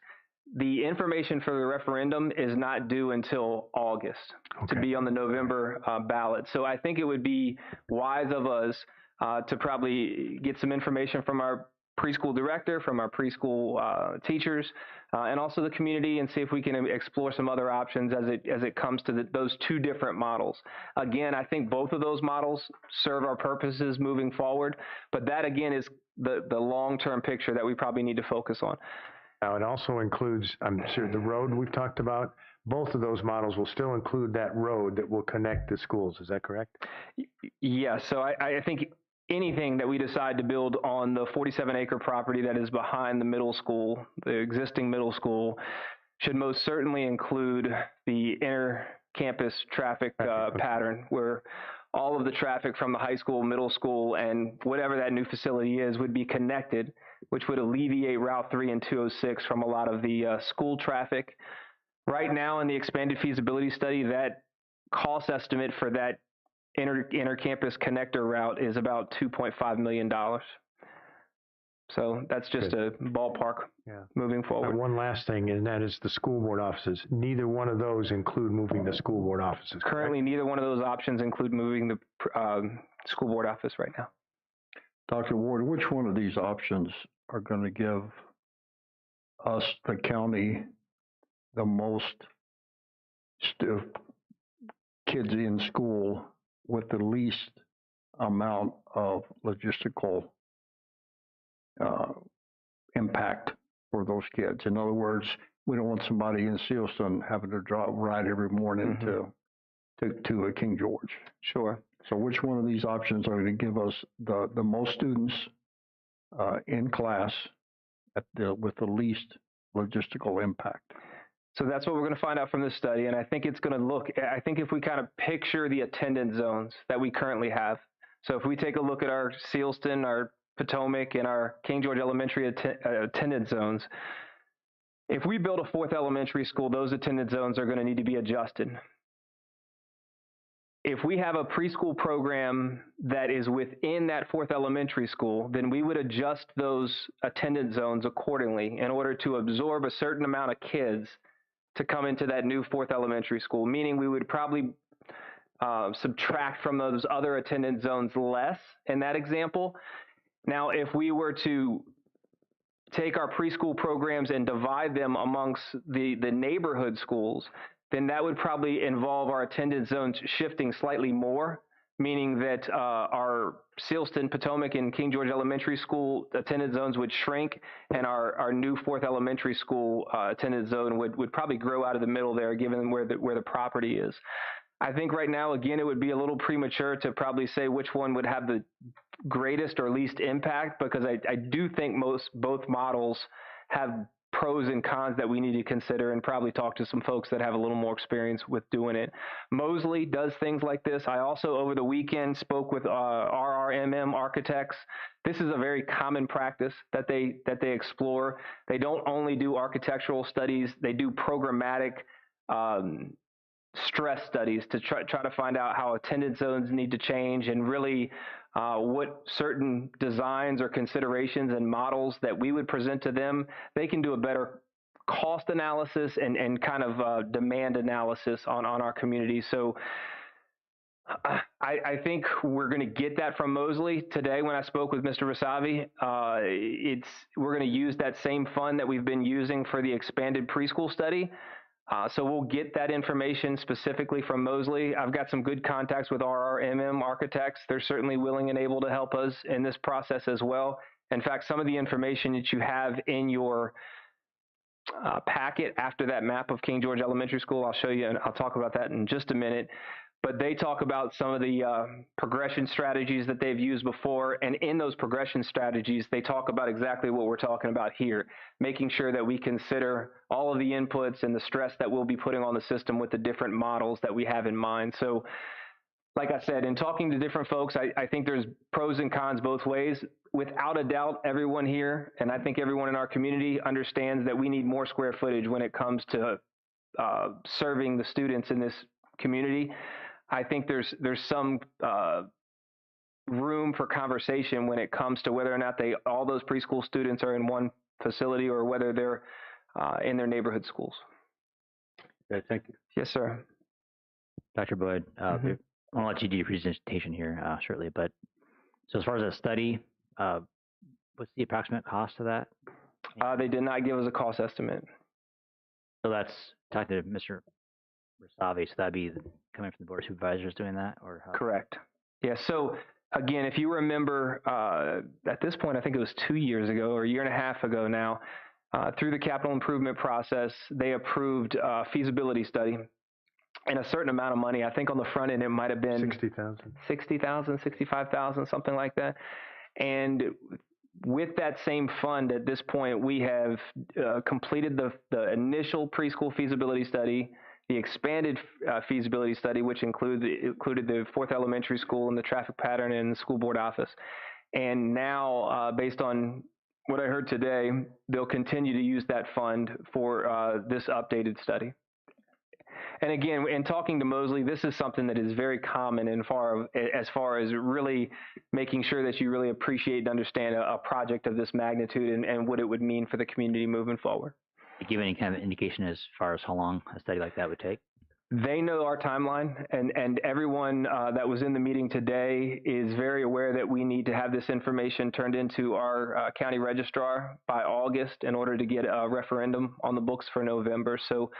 The information for the referendum is not due until August to be on the November ballot. So I think it would be wise of us to probably get some information from our preschool director, from our preschool teachers, and also the community, and see if we can explore some other options as it comes to those two different models. Again, I think both of those models serve our purposes moving forward, but that again is the long-term picture that we probably need to focus on. Now, it also includes, I'm sure, the road we've talked about. Both of those models will still include that road that will connect the schools. Is that correct? Yeah, so I think anything that we decide to build on the 47-acre property that is behind the middle school, the existing middle school, should most certainly include the inter-campus traffic pattern, where all of the traffic from the high school, middle school, and whatever that new facility is would be connected, which would alleviate Route 3 and 206 from a lot of the school traffic. Right now in the expanded feasibility study, that cost estimate for that inter-campus connector route is about $2.5 million. So that's just a ballpark moving forward. One last thing, and that is the school board offices. Neither one of those include moving the school board offices. Currently, neither one of those options include moving the school board office right now. Dr. Ward, which one of these options are going to give us, the county, the most kids in school with the least amount of logistical impact for those kids? In other words, we don't want somebody in Sealston having to ride every morning to a King George. Sure. So which one of these options are going to give us the most students in class with the least logistical impact? So that's what we're going to find out from this study. And I think it's going to I think if we kind of picture the attendance zones that we currently have. So if we take a look at our Sealston, our Potomac, and our King George Elementary attendance zones, if we build a fourth elementary school, those attendance zones are going to need to be adjusted. If we have a preschool program that is within that fourth elementary school, then we would adjust those attendance zones accordingly in order to absorb a certain amount of kids to come into that new fourth elementary school, meaning we would probably subtract from those other attendance zones less in that example. Now, if we were to take our preschool programs and divide them amongst the neighborhood schools, then that would probably involve our attendance zones shifting slightly more, meaning that our Sealston, Potomac, and King George Elementary School attendance zones would shrink, and our new fourth elementary school attendance zone would probably grow out of the middle there, given where the property is. I think right now, again, it would be a little premature to probably say which one would have the greatest or least impact, because I do think both models have pros and cons that we need to consider, and probably talk to some folks that have a little more experience with doing it. Mosley does things like this. I also, over the weekend, spoke with RRMM architects. This is a very common practice that they explore. They don't only do architectural studies, they do programmatic stress studies to try to find out how attendance zones need to change, and really what certain designs or considerations and models that we would present to them. They can do a better cost analysis and kind of demand analysis on our community. So I think we're going to get that from Mosley today. When I spoke with Mr. Rasavi, we're going to use that same fund that we've been using for the expanded preschool study. So we'll get that information specifically from Mosley. I've got some good contacts with RRMM architects. They're certainly willing and able to help us in this process as well. In fact, some of the information that you have in your packet after that map of King George Elementary School, I'll show you, and I'll talk about that in just a minute. But they talk about some of the progression strategies that they've used before. And in those progression strategies, they talk about exactly what we're talking about here, making sure that we consider all of the inputs and the stress that we'll be putting on the system with the different models that we have in mind. So like I said, in talking to different folks, I think there's pros and cons both ways. Without a doubt, everyone here, and I think everyone in our community, understands that we need more square footage when it comes to serving the students in this community. I think there's some room for conversation when it comes to whether or not all those preschool students are in one facility or whether they're in their neighborhood schools. Okay, thank you. Yes, sir. Dr. Boyd, I'll let you do your presentation here shortly, but so as far as a study, what's the approximate cost of that? They did not give us a cost estimate. So that's talking to Mr. Rasavi, so that'd be coming from the board of supervisors doing that, or how? Correct. Yeah. So again, if you remember, at this point, I think it was 2 years ago or a year and a half ago now, through the capital improvement process, they approved a feasibility study and a certain amount of money. I think on the front end, it might have been 60,000. 60,000, 65,000, something like that. And with that same fund, at this point, we have completed the initial preschool feasibility study, the expanded feasibility study, which included the 4th elementary school and the traffic pattern and the school board office. And now, based on what I heard today, they'll continue to use that fund for this updated study. And again, in talking to Mosley, this is something that is very common as far as really making sure that you really appreciate and understand a project of this magnitude and what it would mean for the community moving forward. Do you give any kind of indication as far as how long a study like that would take? They know our timeline, and everyone that was in the meeting today is very aware that we need to have this information turned into our county registrar by August in order to get a referendum on the books for November. So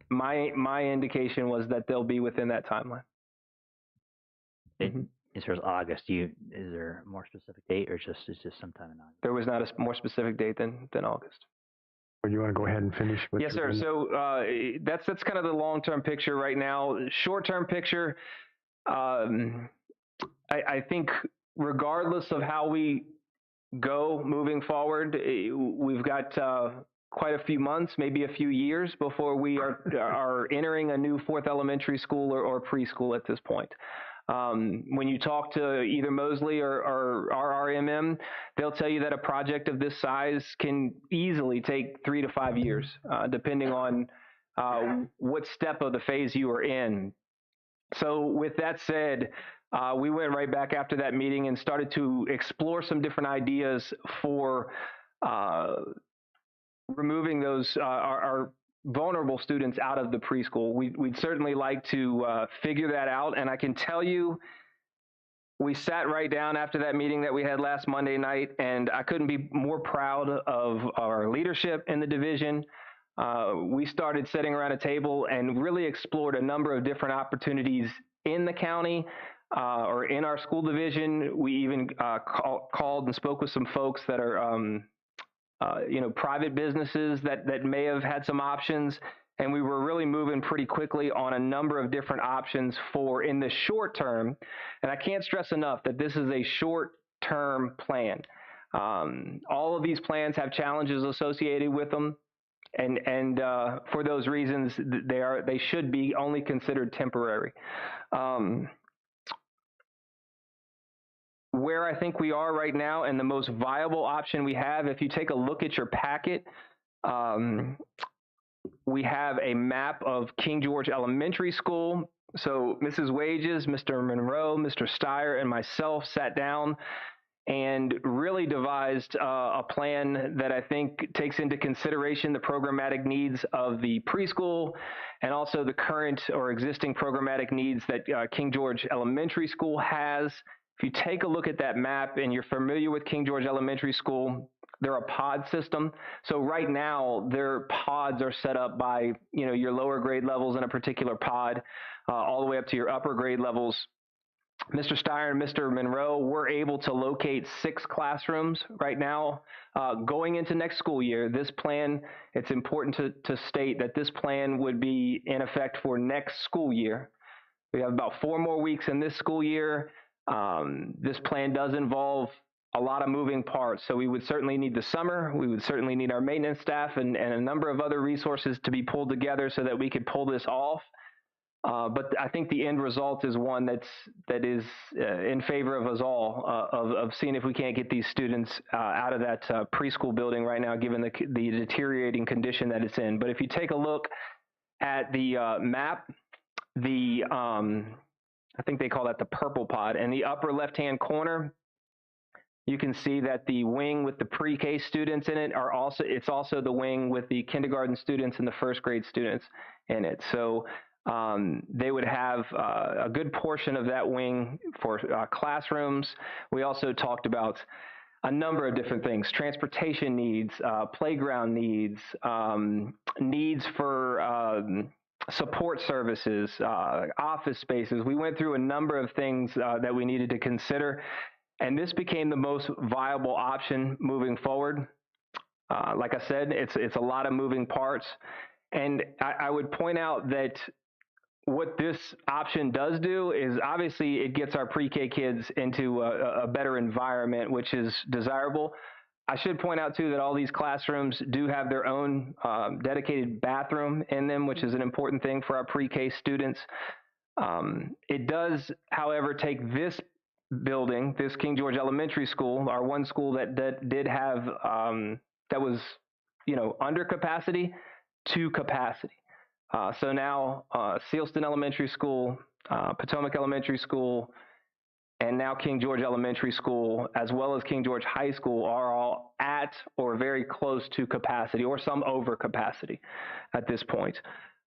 my indication was that they'll be within that timeline. As far as August, is there a more specific date, or it's just sometime in August? There was not a more specific date than August. Or you want to go ahead and finish with? Yes, sir. So that's kind of the long-term picture right now. Short-term picture, I think regardless of how we go moving forward, we've got quite a few months, maybe a few years before we are entering a new 4th elementary school or preschool at this point. When you talk to either Mosley or our RMM, they'll tell you that a project of this size can easily take 3 to 5 years, depending on what step of the phase you are in. So with that said, we went right back after that meeting and started to explore some different ideas for removing those our vulnerable students out of the preschool. We'd certainly like to figure that out, and I can tell you, we sat right down after that meeting that we had last Monday night, and I couldn't be more proud of our leadership in the division. We started sitting around a table and really explored a number of different opportunities in the county or in our school division. We even called and spoke with some folks that are private businesses that may have had some options, and we were really moving pretty quickly on a number of different options for in the short term. And I can't stress enough that this is a short-term plan. All of these plans have challenges associated with them, and for those reasons, they should be only considered temporary. Where I think we are right now and the most viable option we have, if you take a look at your packet, we have a map of King George Elementary School. So Mrs. Wages, Mr. Monroe, Mr. Steyer, and myself sat down and really devised a plan that I think takes into consideration the programmatic needs of the preschool and also the current or existing programmatic needs that King George Elementary School has. If you take a look at that map and you're familiar with King George Elementary School, they're a pod system. So right now, their pods are set up by your lower grade levels in a particular pod, all the way up to your upper grade levels. Mr. Steyer and Mr. Monroe were able to locate 6 classrooms right now. Going into next school year, this plan, it's important to state that this plan would be in effect for next school year. We have about 4 more weeks in this school year. This plan does involve a lot of moving parts, so we would certainly need the summer, we would certainly need our maintenance staff and a number of other resources to be pulled together so that we could pull this off. But I think the end result is one that is in favor of us all, of seeing if we can't get these students out of that preschool building right now, given the deteriorating condition that it's in. But if you take a look at the map, I think they call that the purple pod. In the upper left-hand corner, you can see that the wing with the pre-K students in it it's also the wing with the kindergarten students and the first grade students in it. So they would have a good portion of that wing for classrooms. We also talked about a number of different things: transportation needs, playground needs, needs for support services, office spaces. We went through a number of things that we needed to consider, and this became the most viable option moving forward. Like I said, it's a lot of moving parts. And I would point out that what this option does do is obviously it gets our pre-K kids into a better environment, which is desirable. I should point out too that all these classrooms do have their own dedicated bathroom in them, which is an important thing for our pre-K students. It does, however, take this building, this King George Elementary School, our one school that did have, that was, under capacity, to capacity. So now Sealston Elementary School, Potomac Elementary School, and now King George Elementary School, as well as King George High School, are all at or very close to capacity, or some over capacity at this point.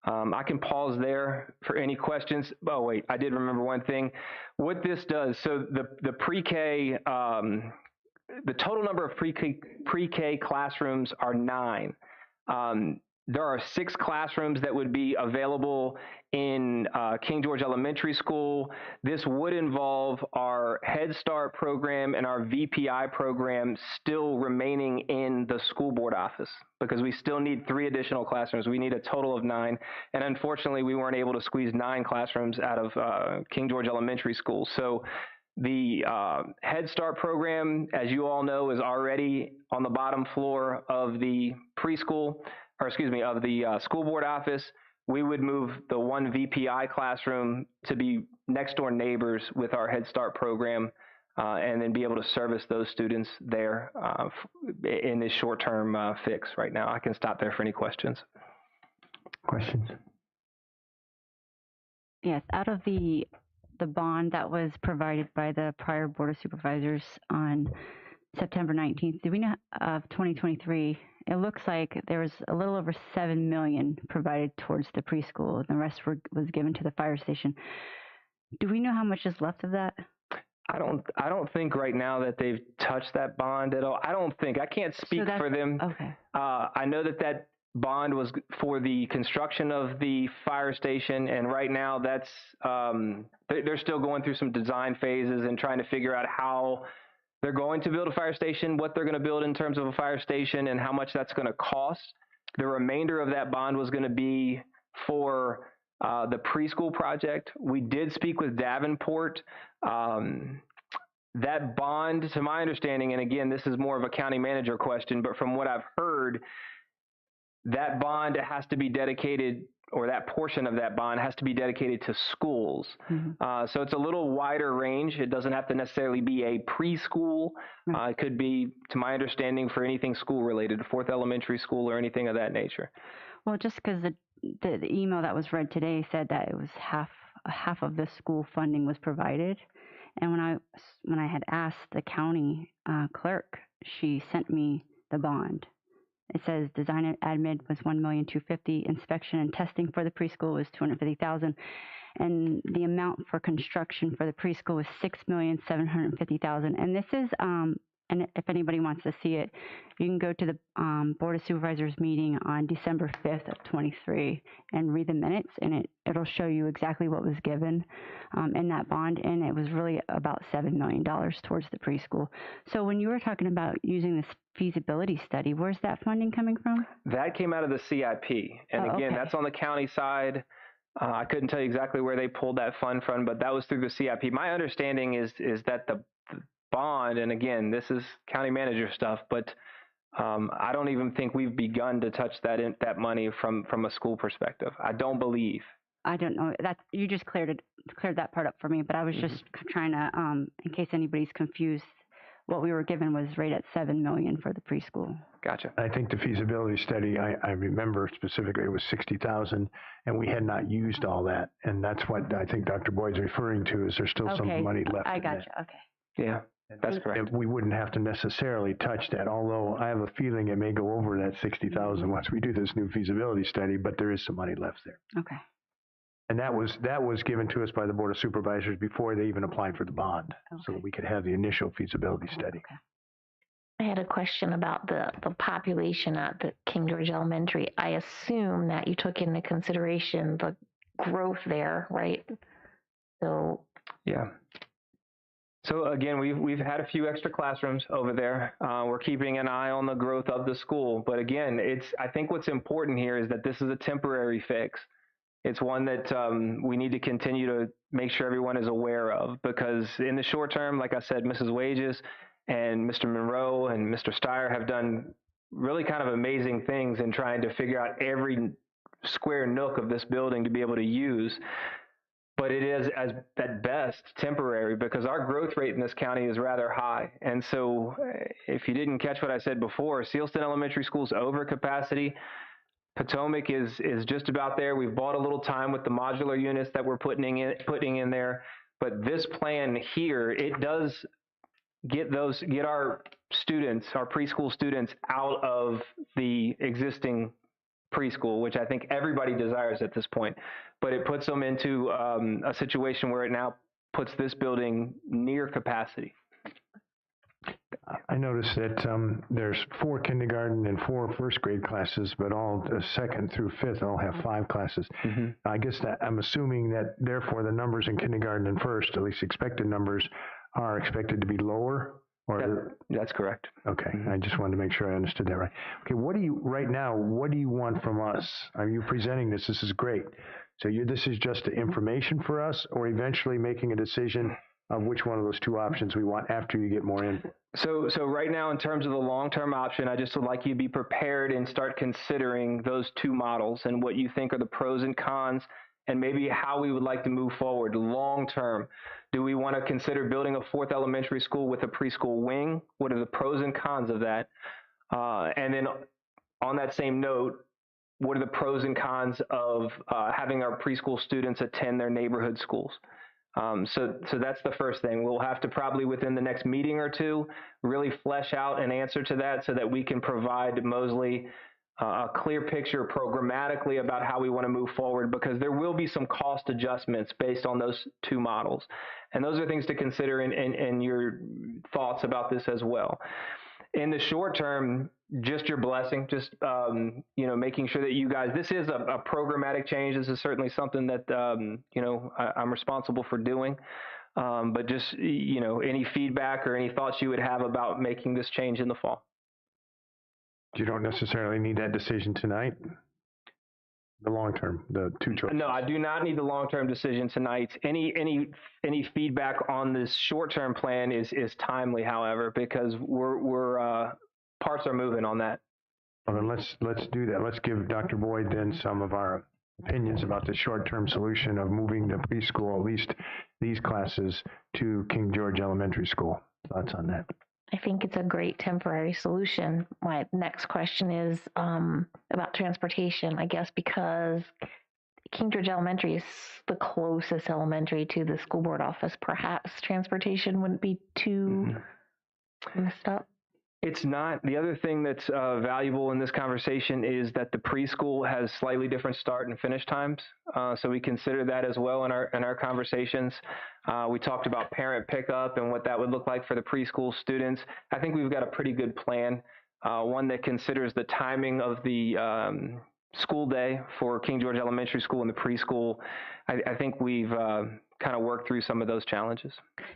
I can pause there for any questions. Oh, wait, I did remember one thing. What this does, so the pre-K, the total number of pre-K classrooms are 9. There are 6 classrooms that would be available in King George Elementary School. This would involve our Head Start program and our VPI program still remaining in the school board office, because we still need 3 additional classrooms. We need a total of 9. And unfortunately, we weren't able to squeeze 9 classrooms out of King George Elementary School. So the Head Start program, as you all know, is already on the bottom floor of the preschool, of the school board office. We would move the one VPI classroom to be next door neighbors with our Head Start program, and then be able to service those students there in this short-term fix right now. I can stop there for any questions. Questions? Yes, out of the bond that was provided by the prior Board of Supervisors on September 19th, do we know of 2023? It looks like there was a little over $7 million provided towards the preschool, and the rest was given to the fire station. Do we know how much is left of that? I don't think right now that they've touched that bond at all. I can't speak for them. Okay. I know that bond was for the construction of the fire station, and right now that's they're still going through some design phases and trying to figure out how they're going to build a fire station, what they're going to build in terms of a fire station, and how much that's going to cost. The remainder of that bond was going to be for the preschool project. We did speak with Davenport. That bond, to my understanding, and again, this is more of a county manager question, but from what I've heard, that bond has to be dedicated, or that portion of that bond has to be dedicated to schools. Mm-hmm. So it's a little wider range. It doesn't have to necessarily be a preschool. Mm-hmm. It could be, to my understanding, for anything school related, a 4th elementary school or anything of that nature. Well, just because the email that was read today said that it was half of the school funding was provided, and when I had asked the county clerk, she sent me the bond. It says design and admin was $1,250,000, inspection and testing for the preschool was $250,000, and the amount for construction for the preschool was $6,750,000. And this is and if anybody wants to see it, you can go to the Board of Supervisors meeting on December 5th of 23 and read the minutes, and it'll show you exactly what was given in that bond, and it was really about $7 million towards the preschool. So when you were talking about using this feasibility study, where's that funding coming from? That came out of the CIP, and again, that's on the county side. I couldn't tell you exactly where they pulled that fund from, but that was through the CIP. My understanding is that the bond, and again, this is county manager stuff, but I don't even think we've begun to touch that money from a school perspective. I don't believe. I don't know. That you just cleared that part up for me, but I was just trying to, in case anybody's confused, what we were given was right at $7 million for the preschool. Gotcha. I think the feasibility study, I remember specifically, it was $60,000, and we had not used all that, and that's what I think Dr. Boyd's referring to. Is there's still some money left? I gotcha. Okay. Yeah. That's correct. We wouldn't have to necessarily touch that, although I have a feeling it may go over that $60,000 once we do this new feasibility study, but there is some money left there. Okay. And that was given to us by the Board of Supervisors before they even applied for the bond, so that we could have the initial feasibility study. Okay. I had a question about the population at the King George Elementary. I assume that you took into consideration the growth there, right? So yeah. So again, we've had a few extra classrooms over there. We're keeping an eye on the growth of the school. But again, I think what's important here is that this is a temporary fix. It's one that we need to continue to make sure everyone is aware of, because in the short term, like I said, Mrs. Wages and Mr. Monroe and Mr. Steyer have done really kind of amazing things in trying to figure out every square nook of this building to be able to use. But it is, at best, temporary, because our growth rate in this county is rather high. And so if you didn't catch what I said before, Sealston Elementary School's over capacity. Potomac is just about there. We've bought a little time with the modular units that we're putting in there. But this plan here, it does get our students, our preschool students, out of the existing preschool, which I think everybody desires at this point. But it puts them into a situation where it now puts this building near capacity. I noticed that there's 4 kindergarten and 4 first grade classes, but all second through fifth all have 5 classes. Mm-hmm. I guess that I'm assuming that therefore the numbers in kindergarten and first, at least expected numbers, are expected to be lower. Or that's correct. Okay, I just wanted to make sure I understood that right. Okay, what do you want from us? Are you presenting this? This is great. So this is just the information for us, or eventually making a decision of which one of those 2 options we want after you get more in? So right now, in terms of the long-term option, I just would like you to be prepared and start considering those 2 models and what you think are the pros and cons, and maybe how we would like to move forward long-term. Do we want to consider building a 4th elementary school with a preschool wing? What are the pros and cons of that? And then on that same note, what are the pros and cons of having our preschool students attend their neighborhood schools? So that's the first thing. We'll have to probably within the next meeting or 2 really flesh out an answer to that so that we can provide Mosley a clear picture programmatically about how we want to move forward, because there will be some cost adjustments based on those 2 models. And those are things to consider in your thoughts about this as well. In the short term, just your blessing, just making sure that you guys, this is a programmatic change. This is certainly something that I'm responsible for doing. But just any feedback or any thoughts you would have about making this change in the fall. You don't necessarily need that decision tonight. The long term, the 2 choices. No, I do not need the long-term decision tonight. Any feedback on this short-term plan is timely, however, because we're parts are moving on that. Well, then let's do that. Let's give Dr. Boyd then some of our opinions about the short-term solution of moving the preschool, at least these classes, to King George Elementary School. Thoughts on that? I think it's a great temporary solution. My next question is about transportation, I guess, because King George Elementary is the closest elementary to the school board office. Perhaps transportation wouldn't be too messed up. It's not. The other thing that's valuable in this conversation is that the preschool has slightly different start and finish times. So we consider that as well in our conversations. We talked about parent pickup and what that would look like for the preschool students. I think we've got a pretty good plan, one that considers the timing of the school day for King George Elementary School and the preschool. I think we've kind of worked through some of those challenges.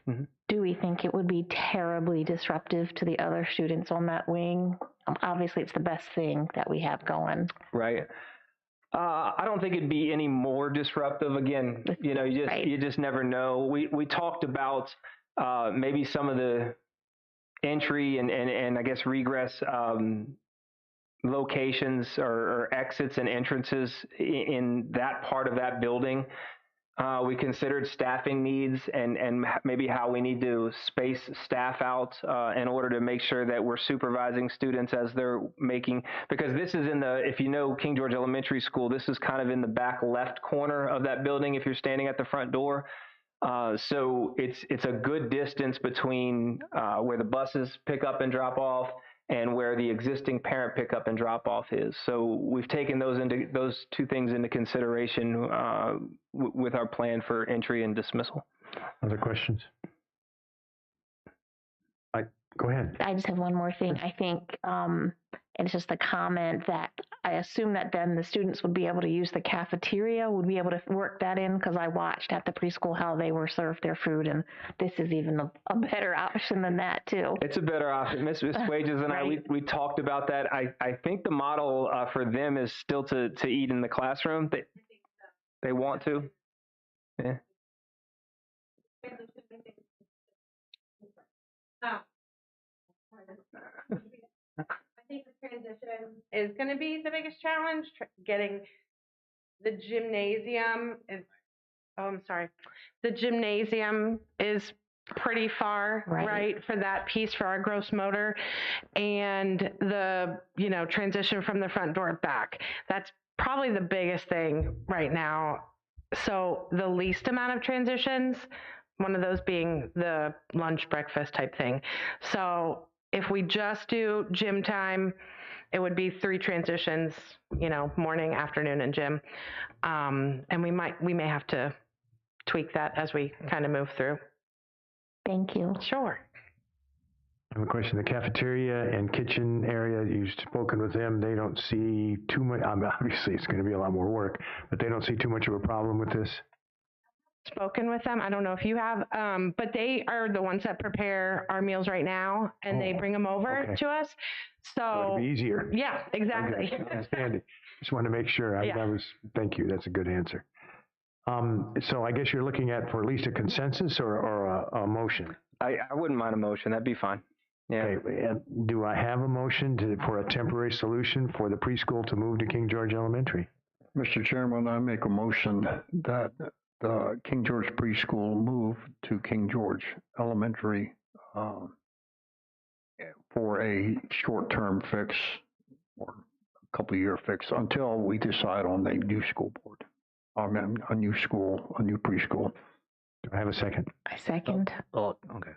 Mm-hmm. Do we think it would be terribly disruptive to the other students on that wing? Obviously, it's the best thing that we have going. Right. I don't think it'd be any more disruptive. Again, you just never know. We talked about maybe some of the entry and I guess regress locations or exits and entrances in that part of that building. We considered staffing needs and maybe how we need to space staff out in order to make sure that we're supervising students as they're making, because this is if you know King George Elementary School, this is kind of in the back left corner of that building if you're standing at the front door. So it's a good distance between where the buses pick up and drop off and where the existing parent pickup and drop off is. So we've taken those 2 things into consideration with our plan for entry and dismissal. Other questions? Go ahead. I just have one more thing. I think it's just a comment that I assume that then the students would be able to use the cafeteria, would be able to work that in, because I watched at the preschool how they were served their food, and this is even a better option than that too. It's a better option. Miss Wages and Right. we talked about that. I think the model for them is still to eat in the classroom. They want to. Yeah. I think the transition is going to be the biggest challenge. Getting the gymnasium is, the gymnasium is pretty far, right, for that piece for our gross motor, and the, transition from the front door back. That's probably the biggest thing right now. So the least amount of transitions, one of those being the lunch breakfast type thing. So if we just do gym time, it would be 3 transitions, morning, afternoon, and gym. And we may have to tweak that as we kind of move through. Thank you. Sure. I have a question. The cafeteria and kitchen area, you've spoken with them. They don't see too much. Obviously, it's going to be a lot more work, but they don't see too much of a problem with this. Spoken with them. I don't know if you have, but they are the ones that prepare our meals right now, and they bring them over to us. So it'll be easier. Yeah, exactly. Okay. Outstanding. Just wanted to make sure. Thank you. That's a good answer. So I guess you're looking at for at least a consensus or a motion. I wouldn't mind a motion. That'd be fine. Yeah. Okay. Do I have a motion for a temporary solution for the preschool to move to King George Elementary? Mr. Chairman, I make a motion that the King George preschool move to King George Elementary for a short-term fix or a couple-year fix until we decide on a new school board. A new school, a new preschool. Do I have a second? I second. Oh, okay.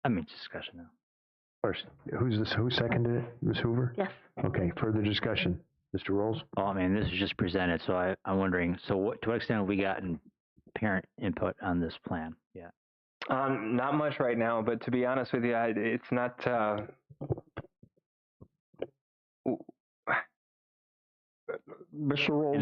I mean, discussion now. First, who seconded it? Ms. Hoover? Yes. Okay, further discussion. Mr. Rolls? Well, I mean, this is just presented, so I'm wondering, to what extent have we gotten parent input on this plan? Yeah. Not much right now, but to be honest with you, it's not. Mr. Rolls,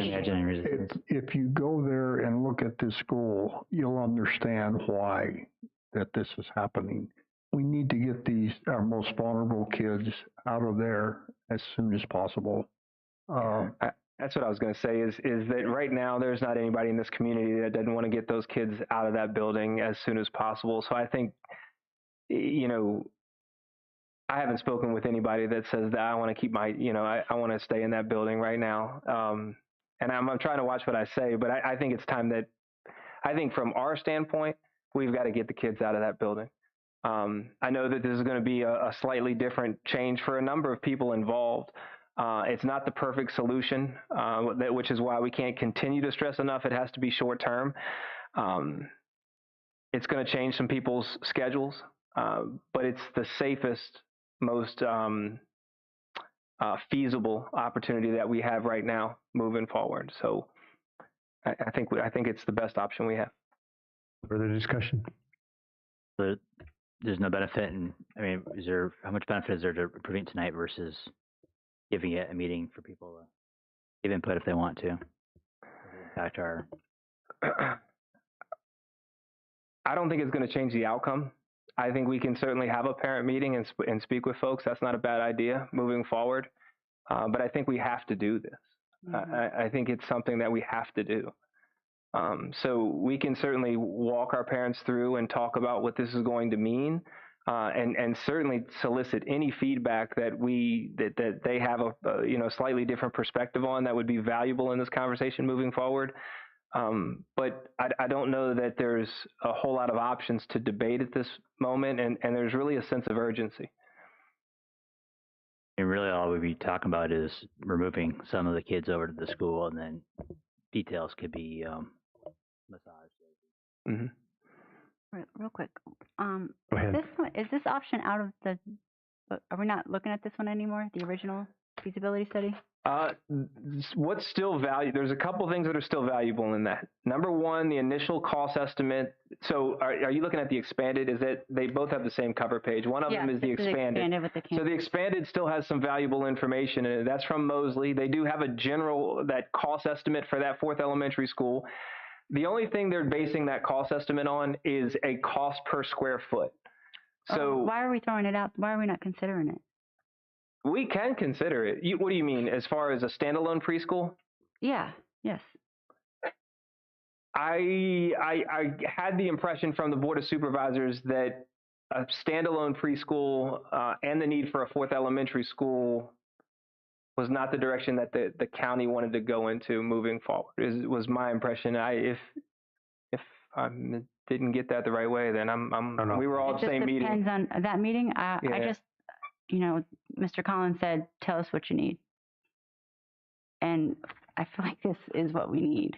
if you go there and look at this school, you'll understand why that this is happening. We need to get our most vulnerable kids out of there as soon as possible. That's what I was going to say is that right now there's not anybody in this community that doesn't want to get those kids out of that building as soon as possible. So I think, I haven't spoken with anybody that says that I want to keep I want to stay in that building right now. And I'm trying to watch what I say, but I think it's time that, I think from our standpoint, we've got to get the kids out of that building. I know that this is going to be a slightly different change for a number of people involved. It's not the perfect solution, which is why we can't continue to stress enough. It has to be short term. It's going to change some people's schedules, but it's the safest, most feasible opportunity that we have right now moving forward. So I think it's the best option we have. Further discussion? But there's no benefit, how much benefit is there to approving it tonight versus giving it a meeting for people to give input if they want to? Impact our. I don't think it's going to change the outcome. I think we can certainly have a parent meeting and speak with folks. That's not a bad idea moving forward. But I think we have to do this. Mm-hmm. I think it's something that we have to do. So we can certainly walk our parents through and talk about what this is going to mean, and certainly solicit any feedback that they have a slightly different perspective on that would be valuable in this conversation moving forward. But I don't know that there's a whole lot of options to debate at this moment, and there's really a sense of urgency. And really all we'd be talking about is removing some of the kids over to the school, and then details could be massaged. Mm-hmm. Real quick. Go ahead. Is this option out of the, are we not looking at this one anymore, the original feasibility study? What's still there's a couple things that are still valuable in that. Number one, the initial cost estimate. So are you looking at the expanded? Is that they both have the same cover page? One of them is the expanded. With the So the expanded still has some valuable information in it. That's from Mosley. They do have that cost estimate for that 4th elementary school. The only thing they're basing that cost estimate on is a cost per square foot. So why are we throwing it out? Why are we not considering it? we can consider it. What do you mean, as far as a standalone preschool? Yeah. Yes. I had the impression from the Board of Supervisors that a standalone preschool and the need for a 4th elementary school was not the direction that the county wanted to go into moving forward. Was my impression. If I didn't get that the right way, then we were all at the same meeting. It depends on that meeting. I just, Mr. Collins said, "Tell us what you need," and I feel like this is what we need.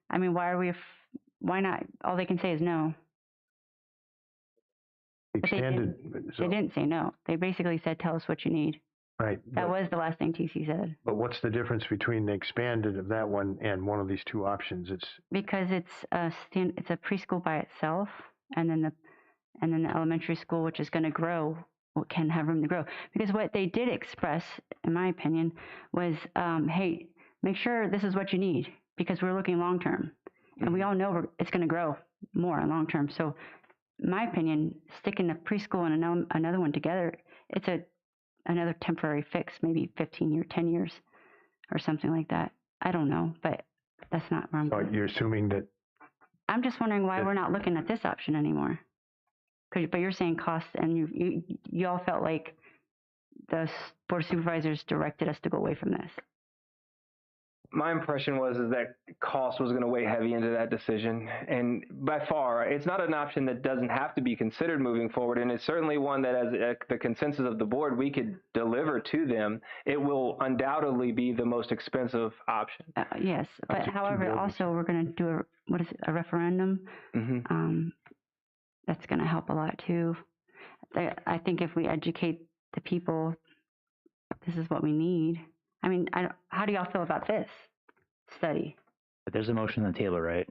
I mean, why not? All they can say is no. Expanded. They didn't say no. They basically said, "Tell us what you need." Right. That was the last thing TC said. But what's the difference between the expanded of that one and one of these two options? It's because it's a preschool by itself, and then the elementary school, which is going to grow, can have room to grow. Because what they did express, in my opinion, was, hey, make sure this is what you need, because we're looking long term, and we all know it's going to grow more long term. So, in my opinion, sticking a preschool and another one together, it's another temporary fix, maybe 10 years or something like that. I don't know, but that's not where I'm going. You're assuming that. I'm just wondering why we're not looking at this option anymore. But you're saying costs, and you all felt like the Board of Supervisors directed us to go away from this. My impression was that cost was going to weigh heavy into that decision, and by far, it's not an option that doesn't have to be considered moving forward, and it's certainly one that, as the consensus of the board, we could deliver to them. It will undoubtedly be the most expensive option. Yes, but however, also we're going to do a referendum. Mm-hmm. That's going to help a lot too. I think if we educate the people, this is what we need. I mean, how do y'all feel about this study? But there's a motion on the table, right?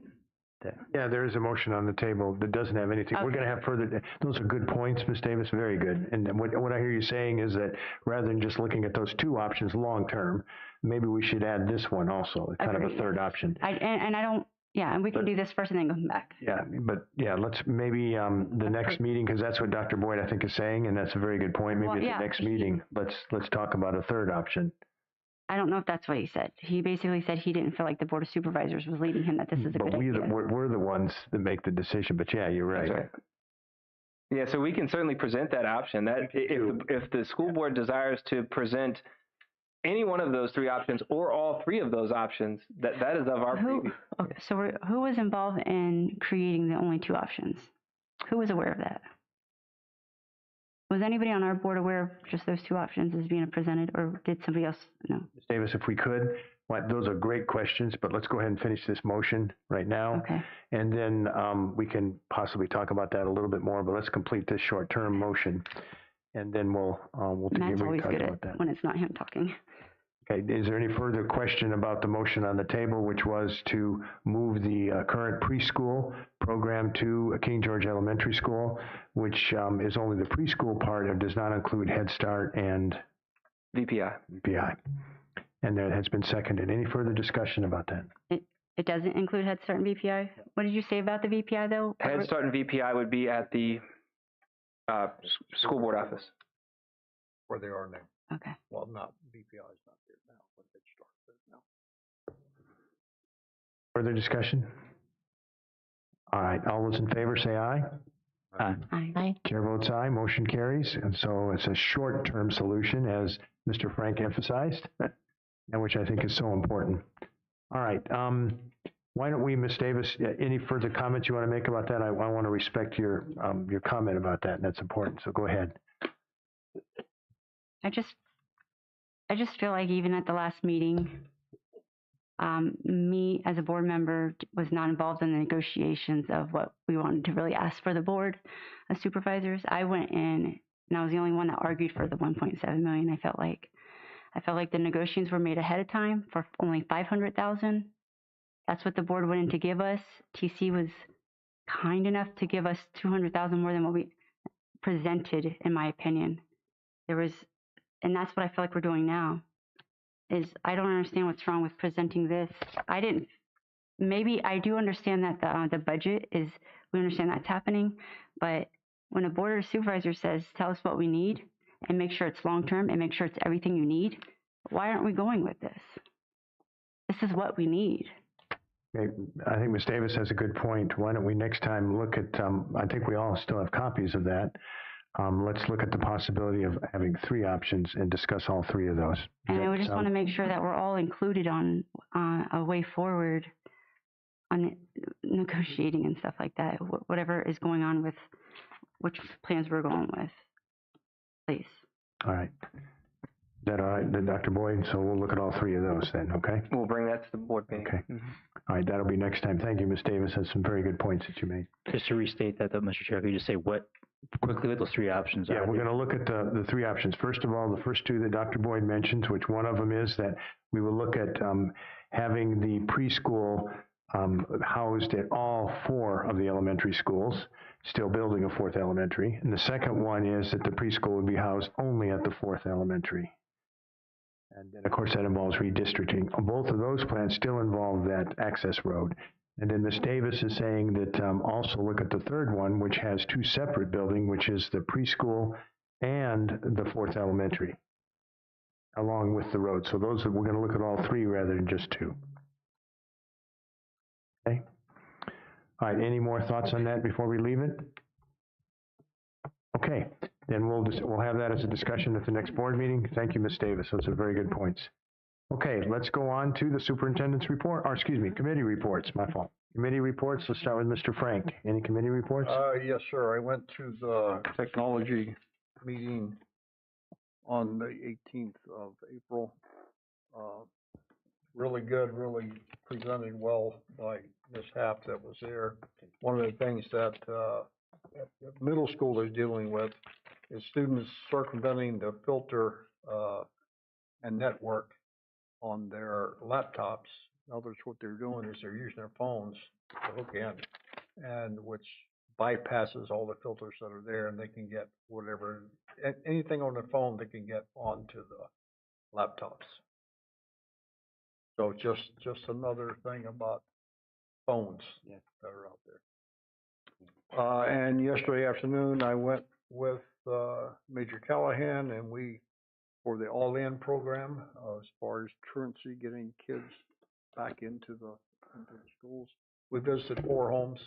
Yeah, there is a motion on the table that doesn't have anything. Okay. We're going to have further. Those are good points, Ms. Davis. Very good. And what I hear you saying is that rather than just looking at those two options long term, maybe we should add this one also, kind of a third option. And we can do this first and then come back. Yeah, but let's maybe the next meeting, because that's what Dr. Boyd, I think, is saying, and that's a very good point. Maybe at the next meeting, let's talk about a third option. I don't know if that's what he said. He basically said he didn't feel like the Board of Supervisors was leading him, that this is a good idea. But we're the ones that make the decision. But yeah, you're right. That's right. Yeah, so we can certainly present that option. That if the school board desires to present any one of those three options or all three of those options, that is of our preview. Okay, so who was involved in creating the only two options? Who was aware of that? Was anybody on our board aware of just those two options as being presented, or did somebody else know? Ms. Davis, if we could, those are great questions, but let's go ahead and finish this motion right now. Okay. And then we can possibly talk about that a little bit more, but let's complete this short-term motion, and then we'll Matt's always good at that when it's not him talking. Okay, is there any further question about the motion on the table, which was to move the current preschool program to King George Elementary School, which is only the preschool part and does not include Head Start and VPI. And that has been seconded. Any further discussion about that? It doesn't include Head Start and VPI? What did you say about the VPI, though? Head Start and VPI would be at the school board office. Where they are now. Okay. Well, VPI is not there now, but Head Start is now. Further discussion? All right, all those in favor say aye. Aye. Chair votes aye, motion carries. And so it's a short-term solution, as Mr. Frank emphasized, and which I think is so important. All right, why don't we, Ms. Davis, any further comments you want to make about that? I want to respect your comment about that, and that's important, so go ahead. I just feel like even at the last meeting, me as a board member was not involved in the negotiations of what we wanted to really ask for the board of supervisors. I went in and I was the only one that argued for the $1.7 million. I I felt like the negotiations were made ahead of time for only 500,000. That's what the board wanted to give us. TC was kind enough to give us 200,000 more than what we presented, in my opinion. And that's what I feel like we're doing now. Is I don't understand what's wrong with presenting this. Maybe I do understand that the budget is, we understand that's happening, but when a board of supervisors says, tell us what we need and make sure it's long-term and make sure it's everything you need, why aren't we going with this? This is what we need. Okay, I think Ms. Davis has a good point. Why don't we next time look at, I think we all still have copies of that. Let's look at the possibility of having 3 options and discuss all 3 of those. And I would just want to make sure that we're all included on a way forward on negotiating and stuff like that, whatever is going on with which plans we're going with, please. All right. Is that all right, then, Dr. Boyd? So we'll look at all 3 of those then, okay? We'll bring that to the board meeting. Okay. All right, that'll be next time. Thank you, Ms. Davis. That's some very good points that you made. Just to restate that, though, Mr. Chair, could you just say quickly what those 3 options are? Yeah, we're going to look at the 3 options. First of all, the first 2 that Dr. Boyd mentioned, which one of them is that we will look at having the preschool housed at all 4 of the elementary schools, still building a 4th elementary. And the second one is that the preschool would be housed only at the 4th elementary. And then, of course, that involves redistricting. Both of those plans still involve that access road. And then Ms. Davis is saying that also look at the third one, which has 2 separate buildings, which is the preschool and the 4th elementary, along with the road. So those, we're going to look at all 3 rather than just 2. Okay. All right, any more thoughts on that before we leave it? Okay, then we'll have that as a discussion at the next board meeting. Thank you, Ms. Davis. Those are very good points. Okay, let's go on to the superintendent's report, or excuse me, committee reports, my fault. Committee reports, let's start with Mr. Frank. Any committee reports? Yes, sir. I went to the technology meeting on the 18th of April. Really good, really presented well by Ms. Happ that was there. One of the things that middle school is dealing with is students circumventing the filter and network on their laptops. In other words, what they're doing is they're using their phones to hook in, and which bypasses all the filters that are there, and they can get whatever, anything on their phone they can get onto the laptops. So just another thing about phones that are out there. And yesterday afternoon, I went with Major Callahan, and we, for the All-In program, as far as truancy, getting kids back into the schools. We visited 4 homes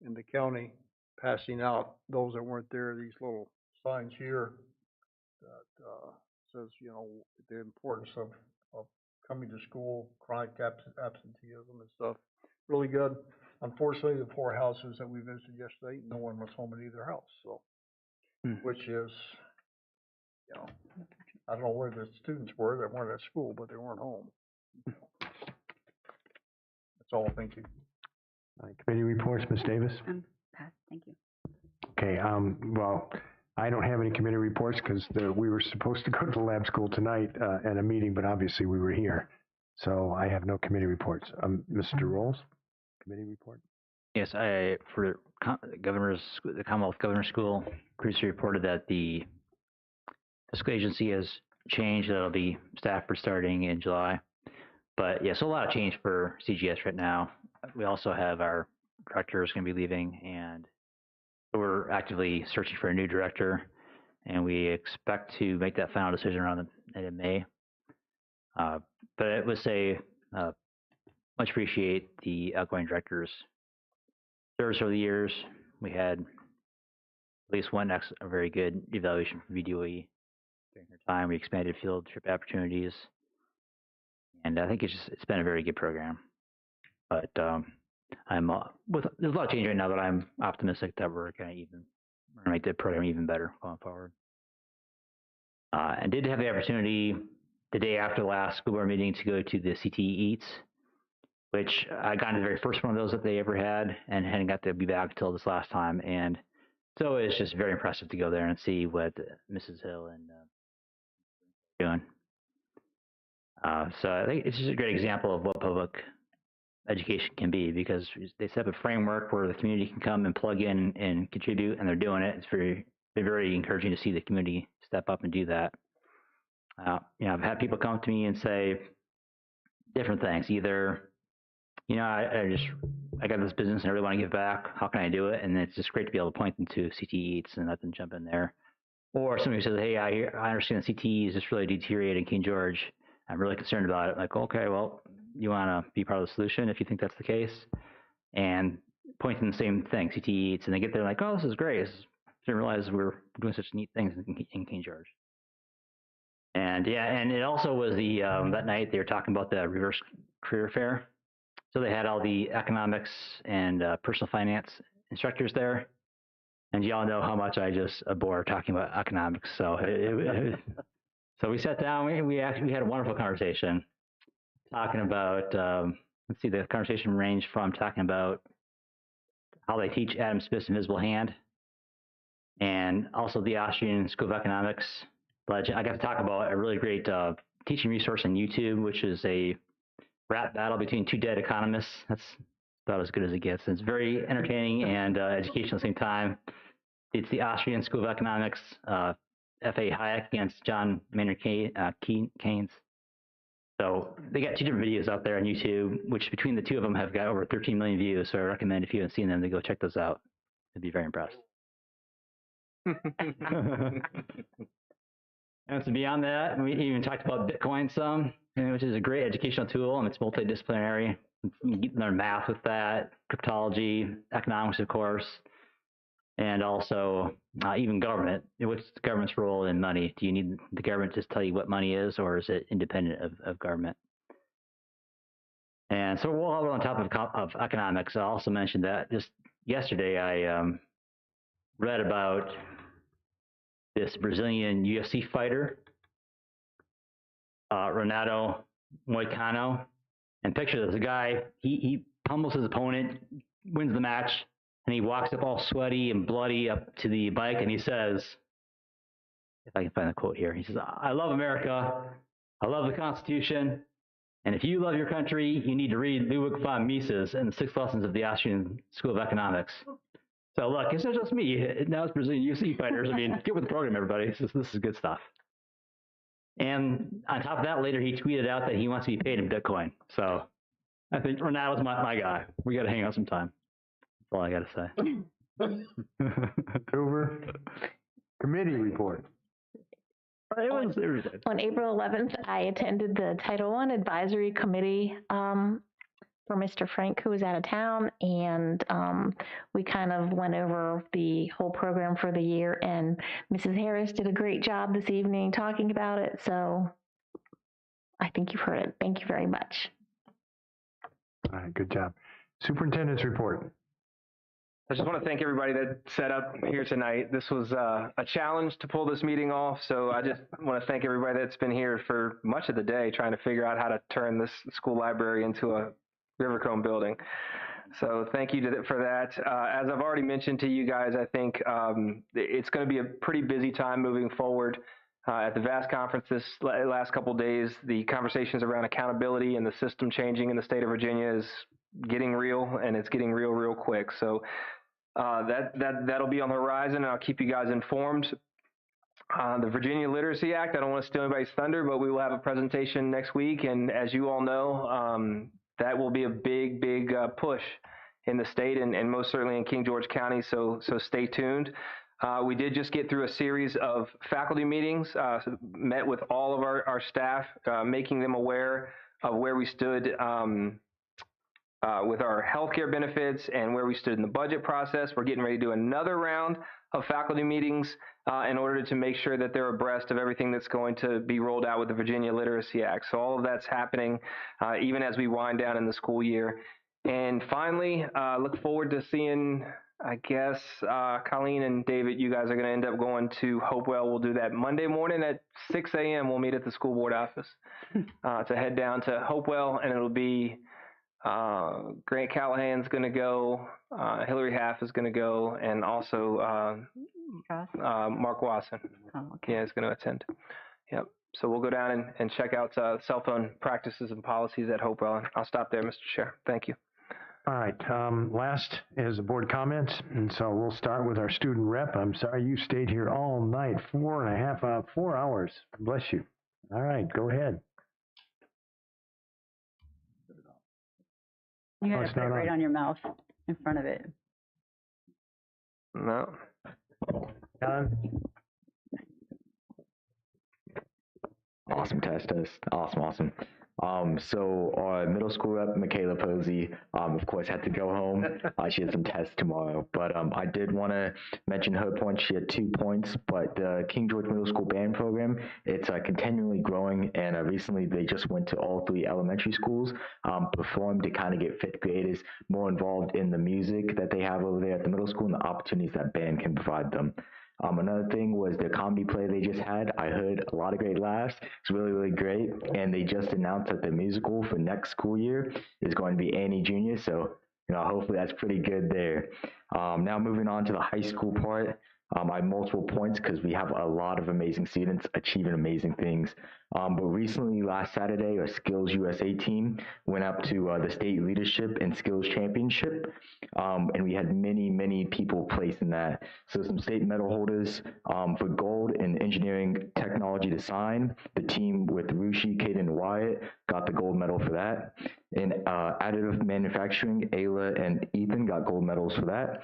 in the county, passing out those that weren't there, these little signs here that says, you know, the importance of coming to school, chronic absenteeism and stuff. Really good. Unfortunately, the 4 houses that we visited yesterday, no one was home in either house. So, which is, you know, I don't know where the students were. They weren't at school, but they weren't home. That's all. Thank you. Committee reports, Ms. Davis? Pat, thank you. Okay, well, I don't have any committee reports because we were supposed to go to the lab school tonight at a meeting, but obviously we were here. So I have no committee reports. Mr. Rolls, committee report? Yes, for the Commonwealth Governor's School, previously reported that the fiscal agency has changed. That'll be Stafford starting in July. But yeah, so a lot of change for CGS right now. We also have our director is going to be leaving, and we're actively searching for a new director, and we expect to make that final decision around the end of May. But I would say much appreciate the outgoing director's service over the years. We had at least one a very good evaluation from VDOE during her time. We expanded field trip opportunities, and I think it's been a very good program. But there's a lot of change right now, but I'm optimistic that we're going to make the program even better going forward. And did have the opportunity the day after the last school board meeting to go to the CTE Eats, which I got into the very first one of those that they ever had, and hadn't got to be back until this last time. And so it's just very impressive to go there and see what Mrs. Hill and doing. So I think it's just a great example of what public education can be, because they set up a framework where the community can come and plug in and contribute, and they're doing it. It's very, very encouraging to see the community step up and do that. I've had people come to me and say different things. Either, I got this business and I really want to give back. How can I do it? And it's just great to be able to point them to CTE Eats and let them jump in there. Or somebody says, hey, I understand CTE is just really deteriorating King George. I'm really concerned about it. Like, okay, well, you want to be part of the solution if you think that's the case, and pointing the same thing, CTE Eats, and they get there like, oh, this is great. I didn't realize we're doing such neat things in King George. And and it also was that night they were talking about the reverse career fair. So they had all the economics and personal finance instructors there. And y'all know how much I just abhor talking about economics. So so we sat down, we had a wonderful conversation talking about, let's see, the conversation ranged from talking about how they teach Adam Smith's Invisible Hand, and also the Austrian School of Economics. But I got to talk about a really great teaching resource on YouTube, which is a rap battle between two dead economists. That's about as good as it gets. It's very entertaining and educational at the same time. It's the Austrian School of Economics, F.A. Hayek against John Maynard Keynes. So they got two different videos out there on YouTube, which between the two of them have got over 13 million views. So I recommend, if you haven't seen them, to go check those out. You'd be very impressed. And so beyond that, we even talked about Bitcoin some, which is a great educational tool, and it's multidisciplinary. You can learn math with that, cryptology, economics, of course, and also even government. What's the government's role in money? Do you need the government to just tell you what money is, or is it independent of government? And so while we're on top of economics, I also mentioned that just yesterday I read about this Brazilian UFC fighter, Renato Moicano. And picture this, the guy, he pummels his opponent, wins the match, and he walks up all sweaty and bloody up to the bike, and he says, if I can find the quote here, he says, I love America, I love the Constitution, and if you love your country, you need to read Ludwig von Mises and the 6 Lessons of the Austrian School of Economics. So look, it's not just me. Now it's Brazilian UFC fighters. I mean, get with the program, everybody. This is good stuff. And on top of that, later he tweeted out that he wants to be paid in Bitcoin. So I think Renato's my guy. We got to hang out sometime. That's all I got to say. Over. Committee report. On April 11th, I attended the Title I Advisory Committee for Mr. Frank, who was out of town, and we kind of went over the whole program for the year, and Mrs. Harris did a great job this evening talking about it, so I think you've heard it. Thank you very much. All right, good job. Superintendent's report. I just want to thank everybody that set up here tonight. This was a challenge to pull this meeting off, so I just want to thank everybody that's been here for much of the day trying to figure out how to turn this school library into a Rivercombe building. So thank you for that. As I've already mentioned to you guys, I think it's going to be a pretty busy time moving forward. At the VAST conference this last couple of days, the conversations around accountability and the system changing in the state of Virginia is getting real, and it's getting real quick. So that'll be on the horizon, and I'll keep you guys informed. The Virginia Literacy Act, I don't want to steal anybody's thunder, but we will have a presentation next week, and as you all know, that will be a big push in the state and most certainly in King George County, so stay tuned. We did just get through a series of faculty meetings, met with all of our staff, making them aware of where we stood with our healthcare benefits and where we stood in the budget process. We're getting ready to do another round of faculty meetings in order to make sure that they're abreast of everything that's going to be rolled out with the Virginia Literacy Act. So all of that's happening even as we wind down in the school year. And finally, look forward to seeing, I guess, Colleen and David, you guys are going to end up going to Hopewell. We'll do that Monday morning at 6 a.m. We'll meet at the school board office to head down to Hopewell, and it'll be Grant Callahan's going to go, Hillary Half is going to go, and also Mark Wasson. Oh, okay. Yeah, is going to attend. Yep. So we'll go down and check out cell phone practices and policies at Hopewell. And I'll stop there, Mr. Chair. Thank you. All right, last is the board comments, and so we'll start with our student rep. I'm sorry you stayed here all night, 4 hours. Bless you. All right, go ahead. You gotta it's put it not right on. on your mouth in front of it. No. Done. Awesome test. Awesome. So our middle school rep, Michaela Posey, of course, had to go home. She had some tests tomorrow. But I did want to mention her points. She had 2 points. But the King George Middle School Band Program, it's continually growing. And recently, they just went to all 3 elementary schools, performed to kind of get 5th graders more involved in the music that they have over there at the middle school and the opportunities that band can provide them. Another thing was their comedy play they just had. I heard a lot of great laughs. It's really, really great. And they just announced that the musical for next school year is going to be Annie Jr. So, hopefully that's pretty good there. Now moving on to the high school part. I have multiple points because we have a lot of amazing students achieving amazing things. But recently, last Saturday, our Skills USA team went up to the State Leadership and Skills Championship, and we had many people place in that. So some state medal holders for gold in engineering technology design. The team with Rushi, Kaden, and Wyatt got the gold medal for that. In additive manufacturing, Ayla and Ethan got gold medals for that.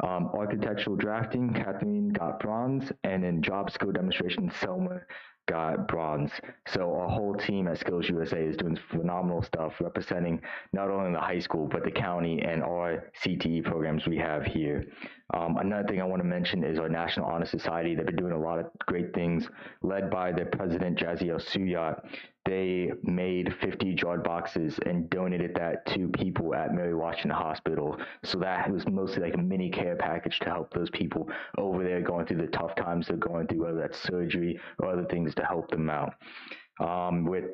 Architectural drafting, Kathleen got bronze, and in job skill demonstration, Selma got bronze. So our whole team at Skills USA is doing phenomenal stuff, representing not only the high school, but the county and our CTE programs we have here. Another thing I want to mention is our National Honor Society. They've been doing a lot of great things, led by their president, Jaziel Suyat. They made 50 jar boxes and donated that to people at Mary Washington Hospital. So that was mostly like a mini care package to help those people over there going through the tough times they're going through, whether that's surgery or other things to help them out. With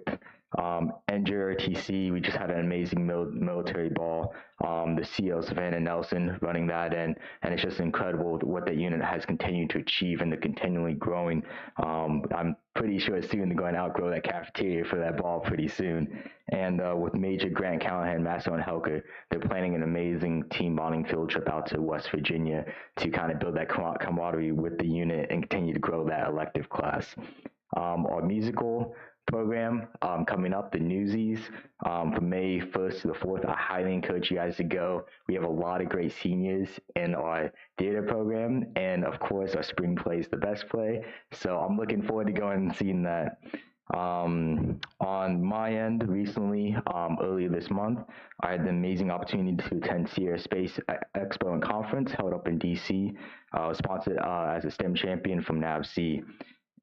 NJRTC, we just had an amazing military ball. The CL Savannah Nelson running that and it's just incredible what that unit has continued to achieve and they're continually growing. I'm pretty sure soon they're going to outgrow that cafeteria for that ball pretty soon. And with Major Grant Callahan, Masso, and Helker, they're planning an amazing team bonding field trip out to West Virginia to kind of build that camaraderie with the unit and continue to grow that elective class. Our musical program coming up, the Newsies, from May 1st to the 4th. I highly encourage you guys to go. We have a lot of great seniors in our theater program, and of course, our spring play is the best play. So I'm looking forward to going and seeing that. On my end, recently, earlier this month, I had the amazing opportunity to attend Sierra Space Expo and Conference held up in DC, sponsored as a STEM champion from NAVC.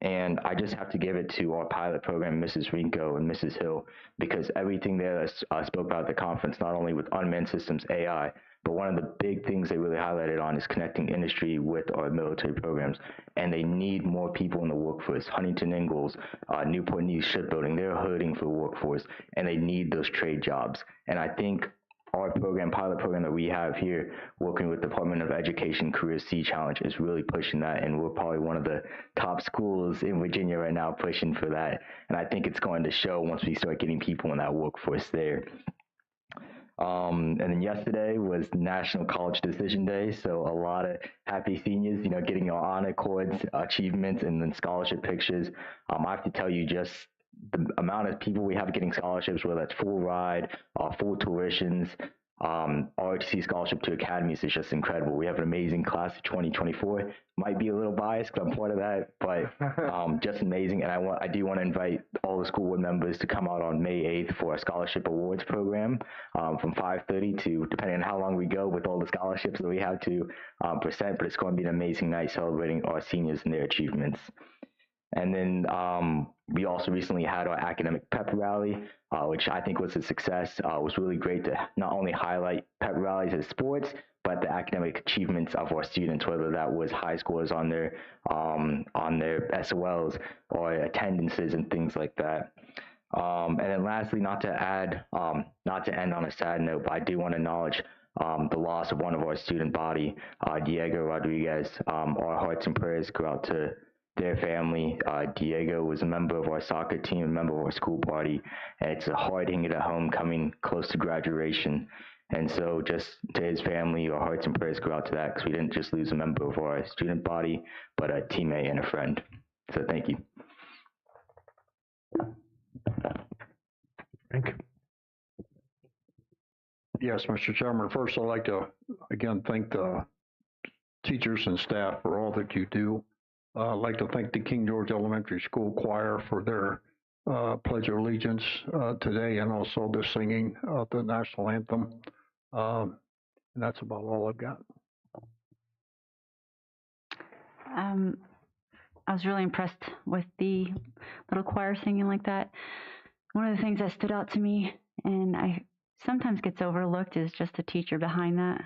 And I just have to give it to our pilot program, Mrs. Rinko and Mrs. Hill, because everything there that I spoke about at the conference, not only with unmanned systems, AI, but one of the big things they really highlighted on is connecting industry with our military programs. And they need more people in the workforce. Huntington Ingalls, Newport News Shipbuilding, they're hurting for workforce, and they need those trade jobs. And I think our program, pilot program that we have here, working with Department of Education Career C Challenge, is really pushing that, and we're probably one of the top schools in Virginia right now pushing for that. And I think it's going to show once we start getting people in that workforce there. And then yesterday was National College Decision Day, so a lot of happy seniors, getting your honor cords, achievements, and then scholarship pictures. I have to tell you, just the amount of people we have getting scholarships, whether that's full ride, full tuitions, ROTC scholarship to academies, is just incredible. We have an amazing class of 2024. Might be a little biased because I'm part of that, but just amazing. And I do want to invite all the school board members to come out on May 8th for a scholarship awards program from 5:30 to, depending on how long we go with all the scholarships that we have to present, but it's going to be an amazing night celebrating our seniors and their achievements. And then we also recently had our academic pep rally, which I think was a success. It was really great to not only highlight pep rallies as sports, but the academic achievements of our students, whether that was high scores on their SOLs or attendances and things like that. And then lastly, not to end on a sad note, but I do want to acknowledge the loss of one of our student body, Diego Rodriguez. Our hearts and prayers go out to their family. Diego was a member of our soccer team, a member of our school party, and it's a hard hitting at home coming close to graduation. And so just to his family, our hearts and prayers go out to that, because we didn't just lose a member of our student body, but a teammate and a friend. So thank you. Frank? Yes, Mr. Chairman. First, I'd like to, again, thank the teachers and staff for all that you do. I'd like to thank the King George Elementary School Choir for their Pledge of Allegiance today, and also the singing of the national anthem. And that's about all I've got. I was really impressed with the little choir singing like that. One of the things that stood out to me, and I sometimes gets overlooked, is just the teacher behind that.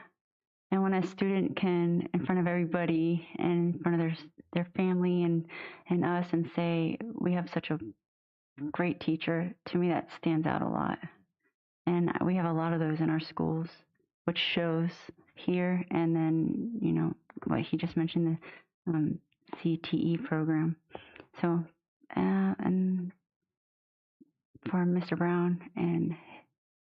And when a student can, in front of everybody and in front of their family and us, and say, we have such a great teacher, to me that stands out a lot. And we have a lot of those in our schools, which shows here. And then, you know, what he just mentioned, the CTE program. So, and for Mr. Brown and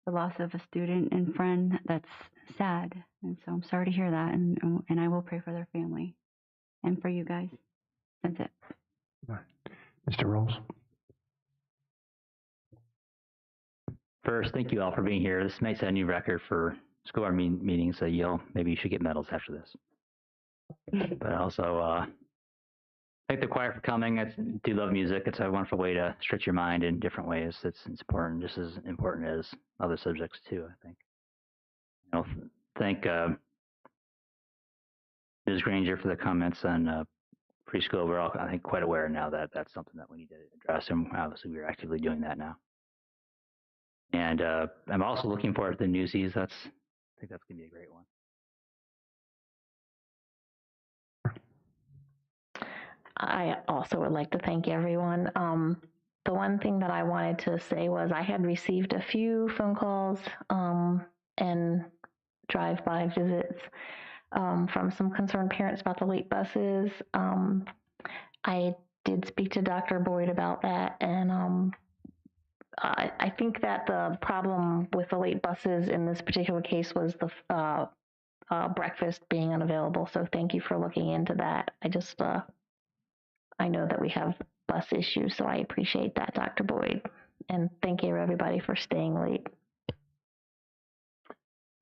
the loss of a student and friend, that's sad. And so I'm sorry to hear that. And I will pray for their family and for you guys. That's it. Mr. Rolls? First, thank you all for being here. This might set a new record for school board meetings, so maybe you should get medals after this. But also, thank the choir for coming. I do love music. It's a wonderful way to stretch your mind in different ways. It's important, just as important as other subjects too, I think. Thank Ms. Granger for the comments on preschool. We're all, I think, quite aware now that that's something that we need to address, and obviously we're actively doing that now. And I'm also looking forward to the Newsies. I think that's going to be a great one. I also would like to thank everyone. The one thing that I wanted to say was I had received a few phone calls and drive-by visits from some concerned parents about the late buses. I did speak to Dr. Boyd about that, and I think that the problem with the late buses in this particular case was the breakfast being unavailable. So thank you for looking into that. I know that we have bus issues, so I appreciate that, Dr. Boyd. And thank you, everybody, for staying late.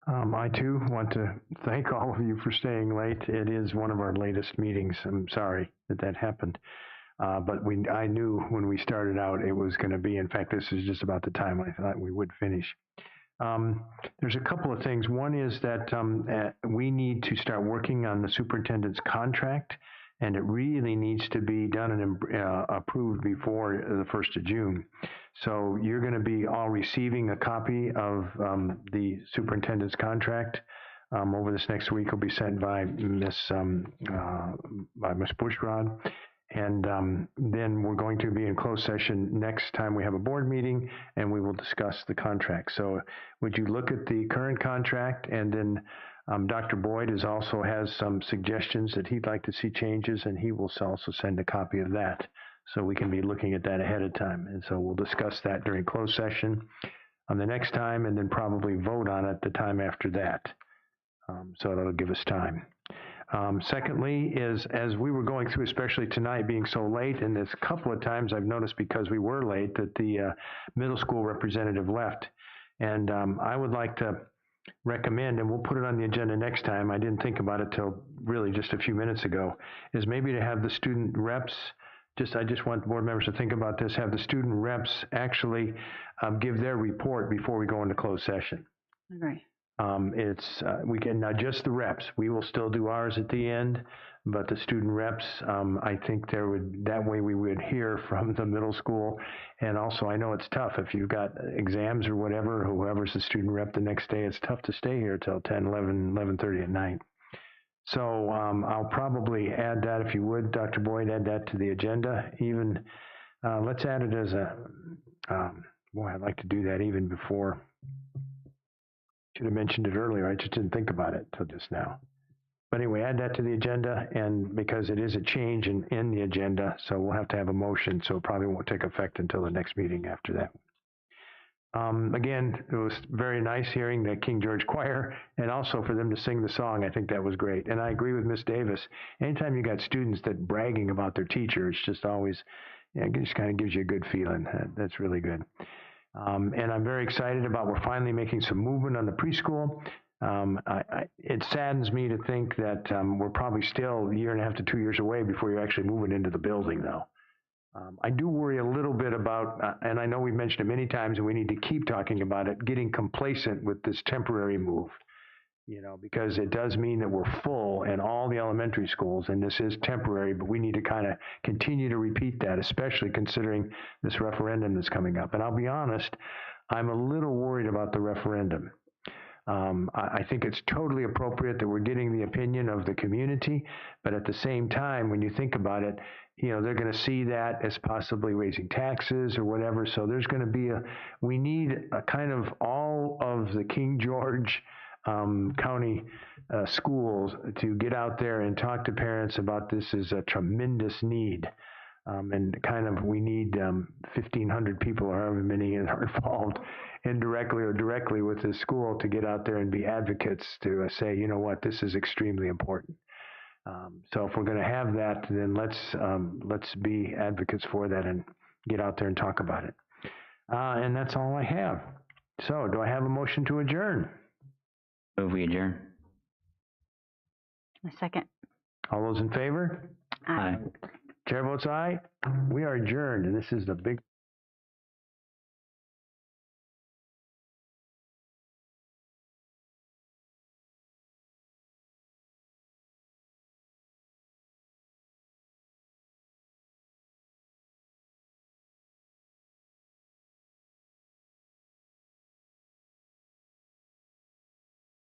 I, too, want to thank all of you for staying late. It is one of our latest meetings. I'm sorry that happened. But I knew when we started out it was going to be. In fact, this is just about the time I thought we would finish. There's a couple of things. One is that we need to start working on the superintendent's contract, and it really needs to be done and approved before the 1st of June. So you're going to be all receiving a copy of the superintendent's contract. Over this next week, will be sent by Miss Bushrod. And then we're going to be in closed session next time we have a board meeting, and we will discuss the contract. So would you look at the current contract, and then Dr. Boyd also has some suggestions that he'd like to see changes, and he will also send a copy of that. So we can be looking at that ahead of time. And so we'll discuss that during closed session on the next time, and then probably vote on it the time after that. So that'll give us time. Secondly is, as we were going through, especially tonight being so late, and there's a couple of times I've noticed because we were late that the middle school representative left. And I would like to recommend, and we'll put it on the agenda next time, I didn't think about it till really just a few minutes ago, is maybe to have the student reps, I just want board members to think about this, have the student reps actually give their report before we go into closed session. Right. We can, not just the reps, we will still do ours at the end, but the student reps, I think that way we would hear from the middle school. And also, I know it's tough if you've got exams or whatever, whoever's the student rep the next day, it's tough to stay here till 10, 11, 11:30 at night. So I'll probably add that, if you would, Dr. Boyd, add that to the agenda. Even, let's add it as I'd like to do that even before. Should have mentioned it earlier. I just didn't think about it till just now. But anyway, add that to the agenda, and because it is a change in the agenda, so we'll have to have a motion, so it probably won't take effect until the next meeting after that. Again, it was very nice hearing the King George Choir, and also for them to sing the song. I think that was great. And I agree with Miss Davis. Anytime you got students that bragging about their teacher, it's just always, it just kind of gives you a good feeling. That's really good. And I'm very excited about we're finally making some movement on the preschool. It saddens me to think that we're probably still a year and a half to 2 years away before you're actually moving into the building, though. I do worry a little bit about, and I know we've mentioned it many times, and we need to keep talking about it, getting complacent with this temporary move, because it does mean that we're full in all the elementary schools, and this is temporary, but we need to kind of continue to repeat that, especially considering this referendum that's coming up. And I'll be honest, I'm a little worried about the referendum. I think it's totally appropriate that we're getting the opinion of the community, but at the same time, when you think about it, they're going to see that as possibly raising taxes or whatever. So there's going to be we need a kind of all of the King George County schools to get out there and talk to parents about this as a tremendous need. And kind of we need 1,500 people or however many are involved indirectly or directly with this school to get out there and be advocates to say, you know what, this is extremely important. So if we're going to have that, then let's be advocates for that and get out there and talk about it. And that's all I have. So do I have a motion to adjourn? Move we adjourn. A second. All those in favor? Aye. Chair votes aye. We are adjourned, and this is the big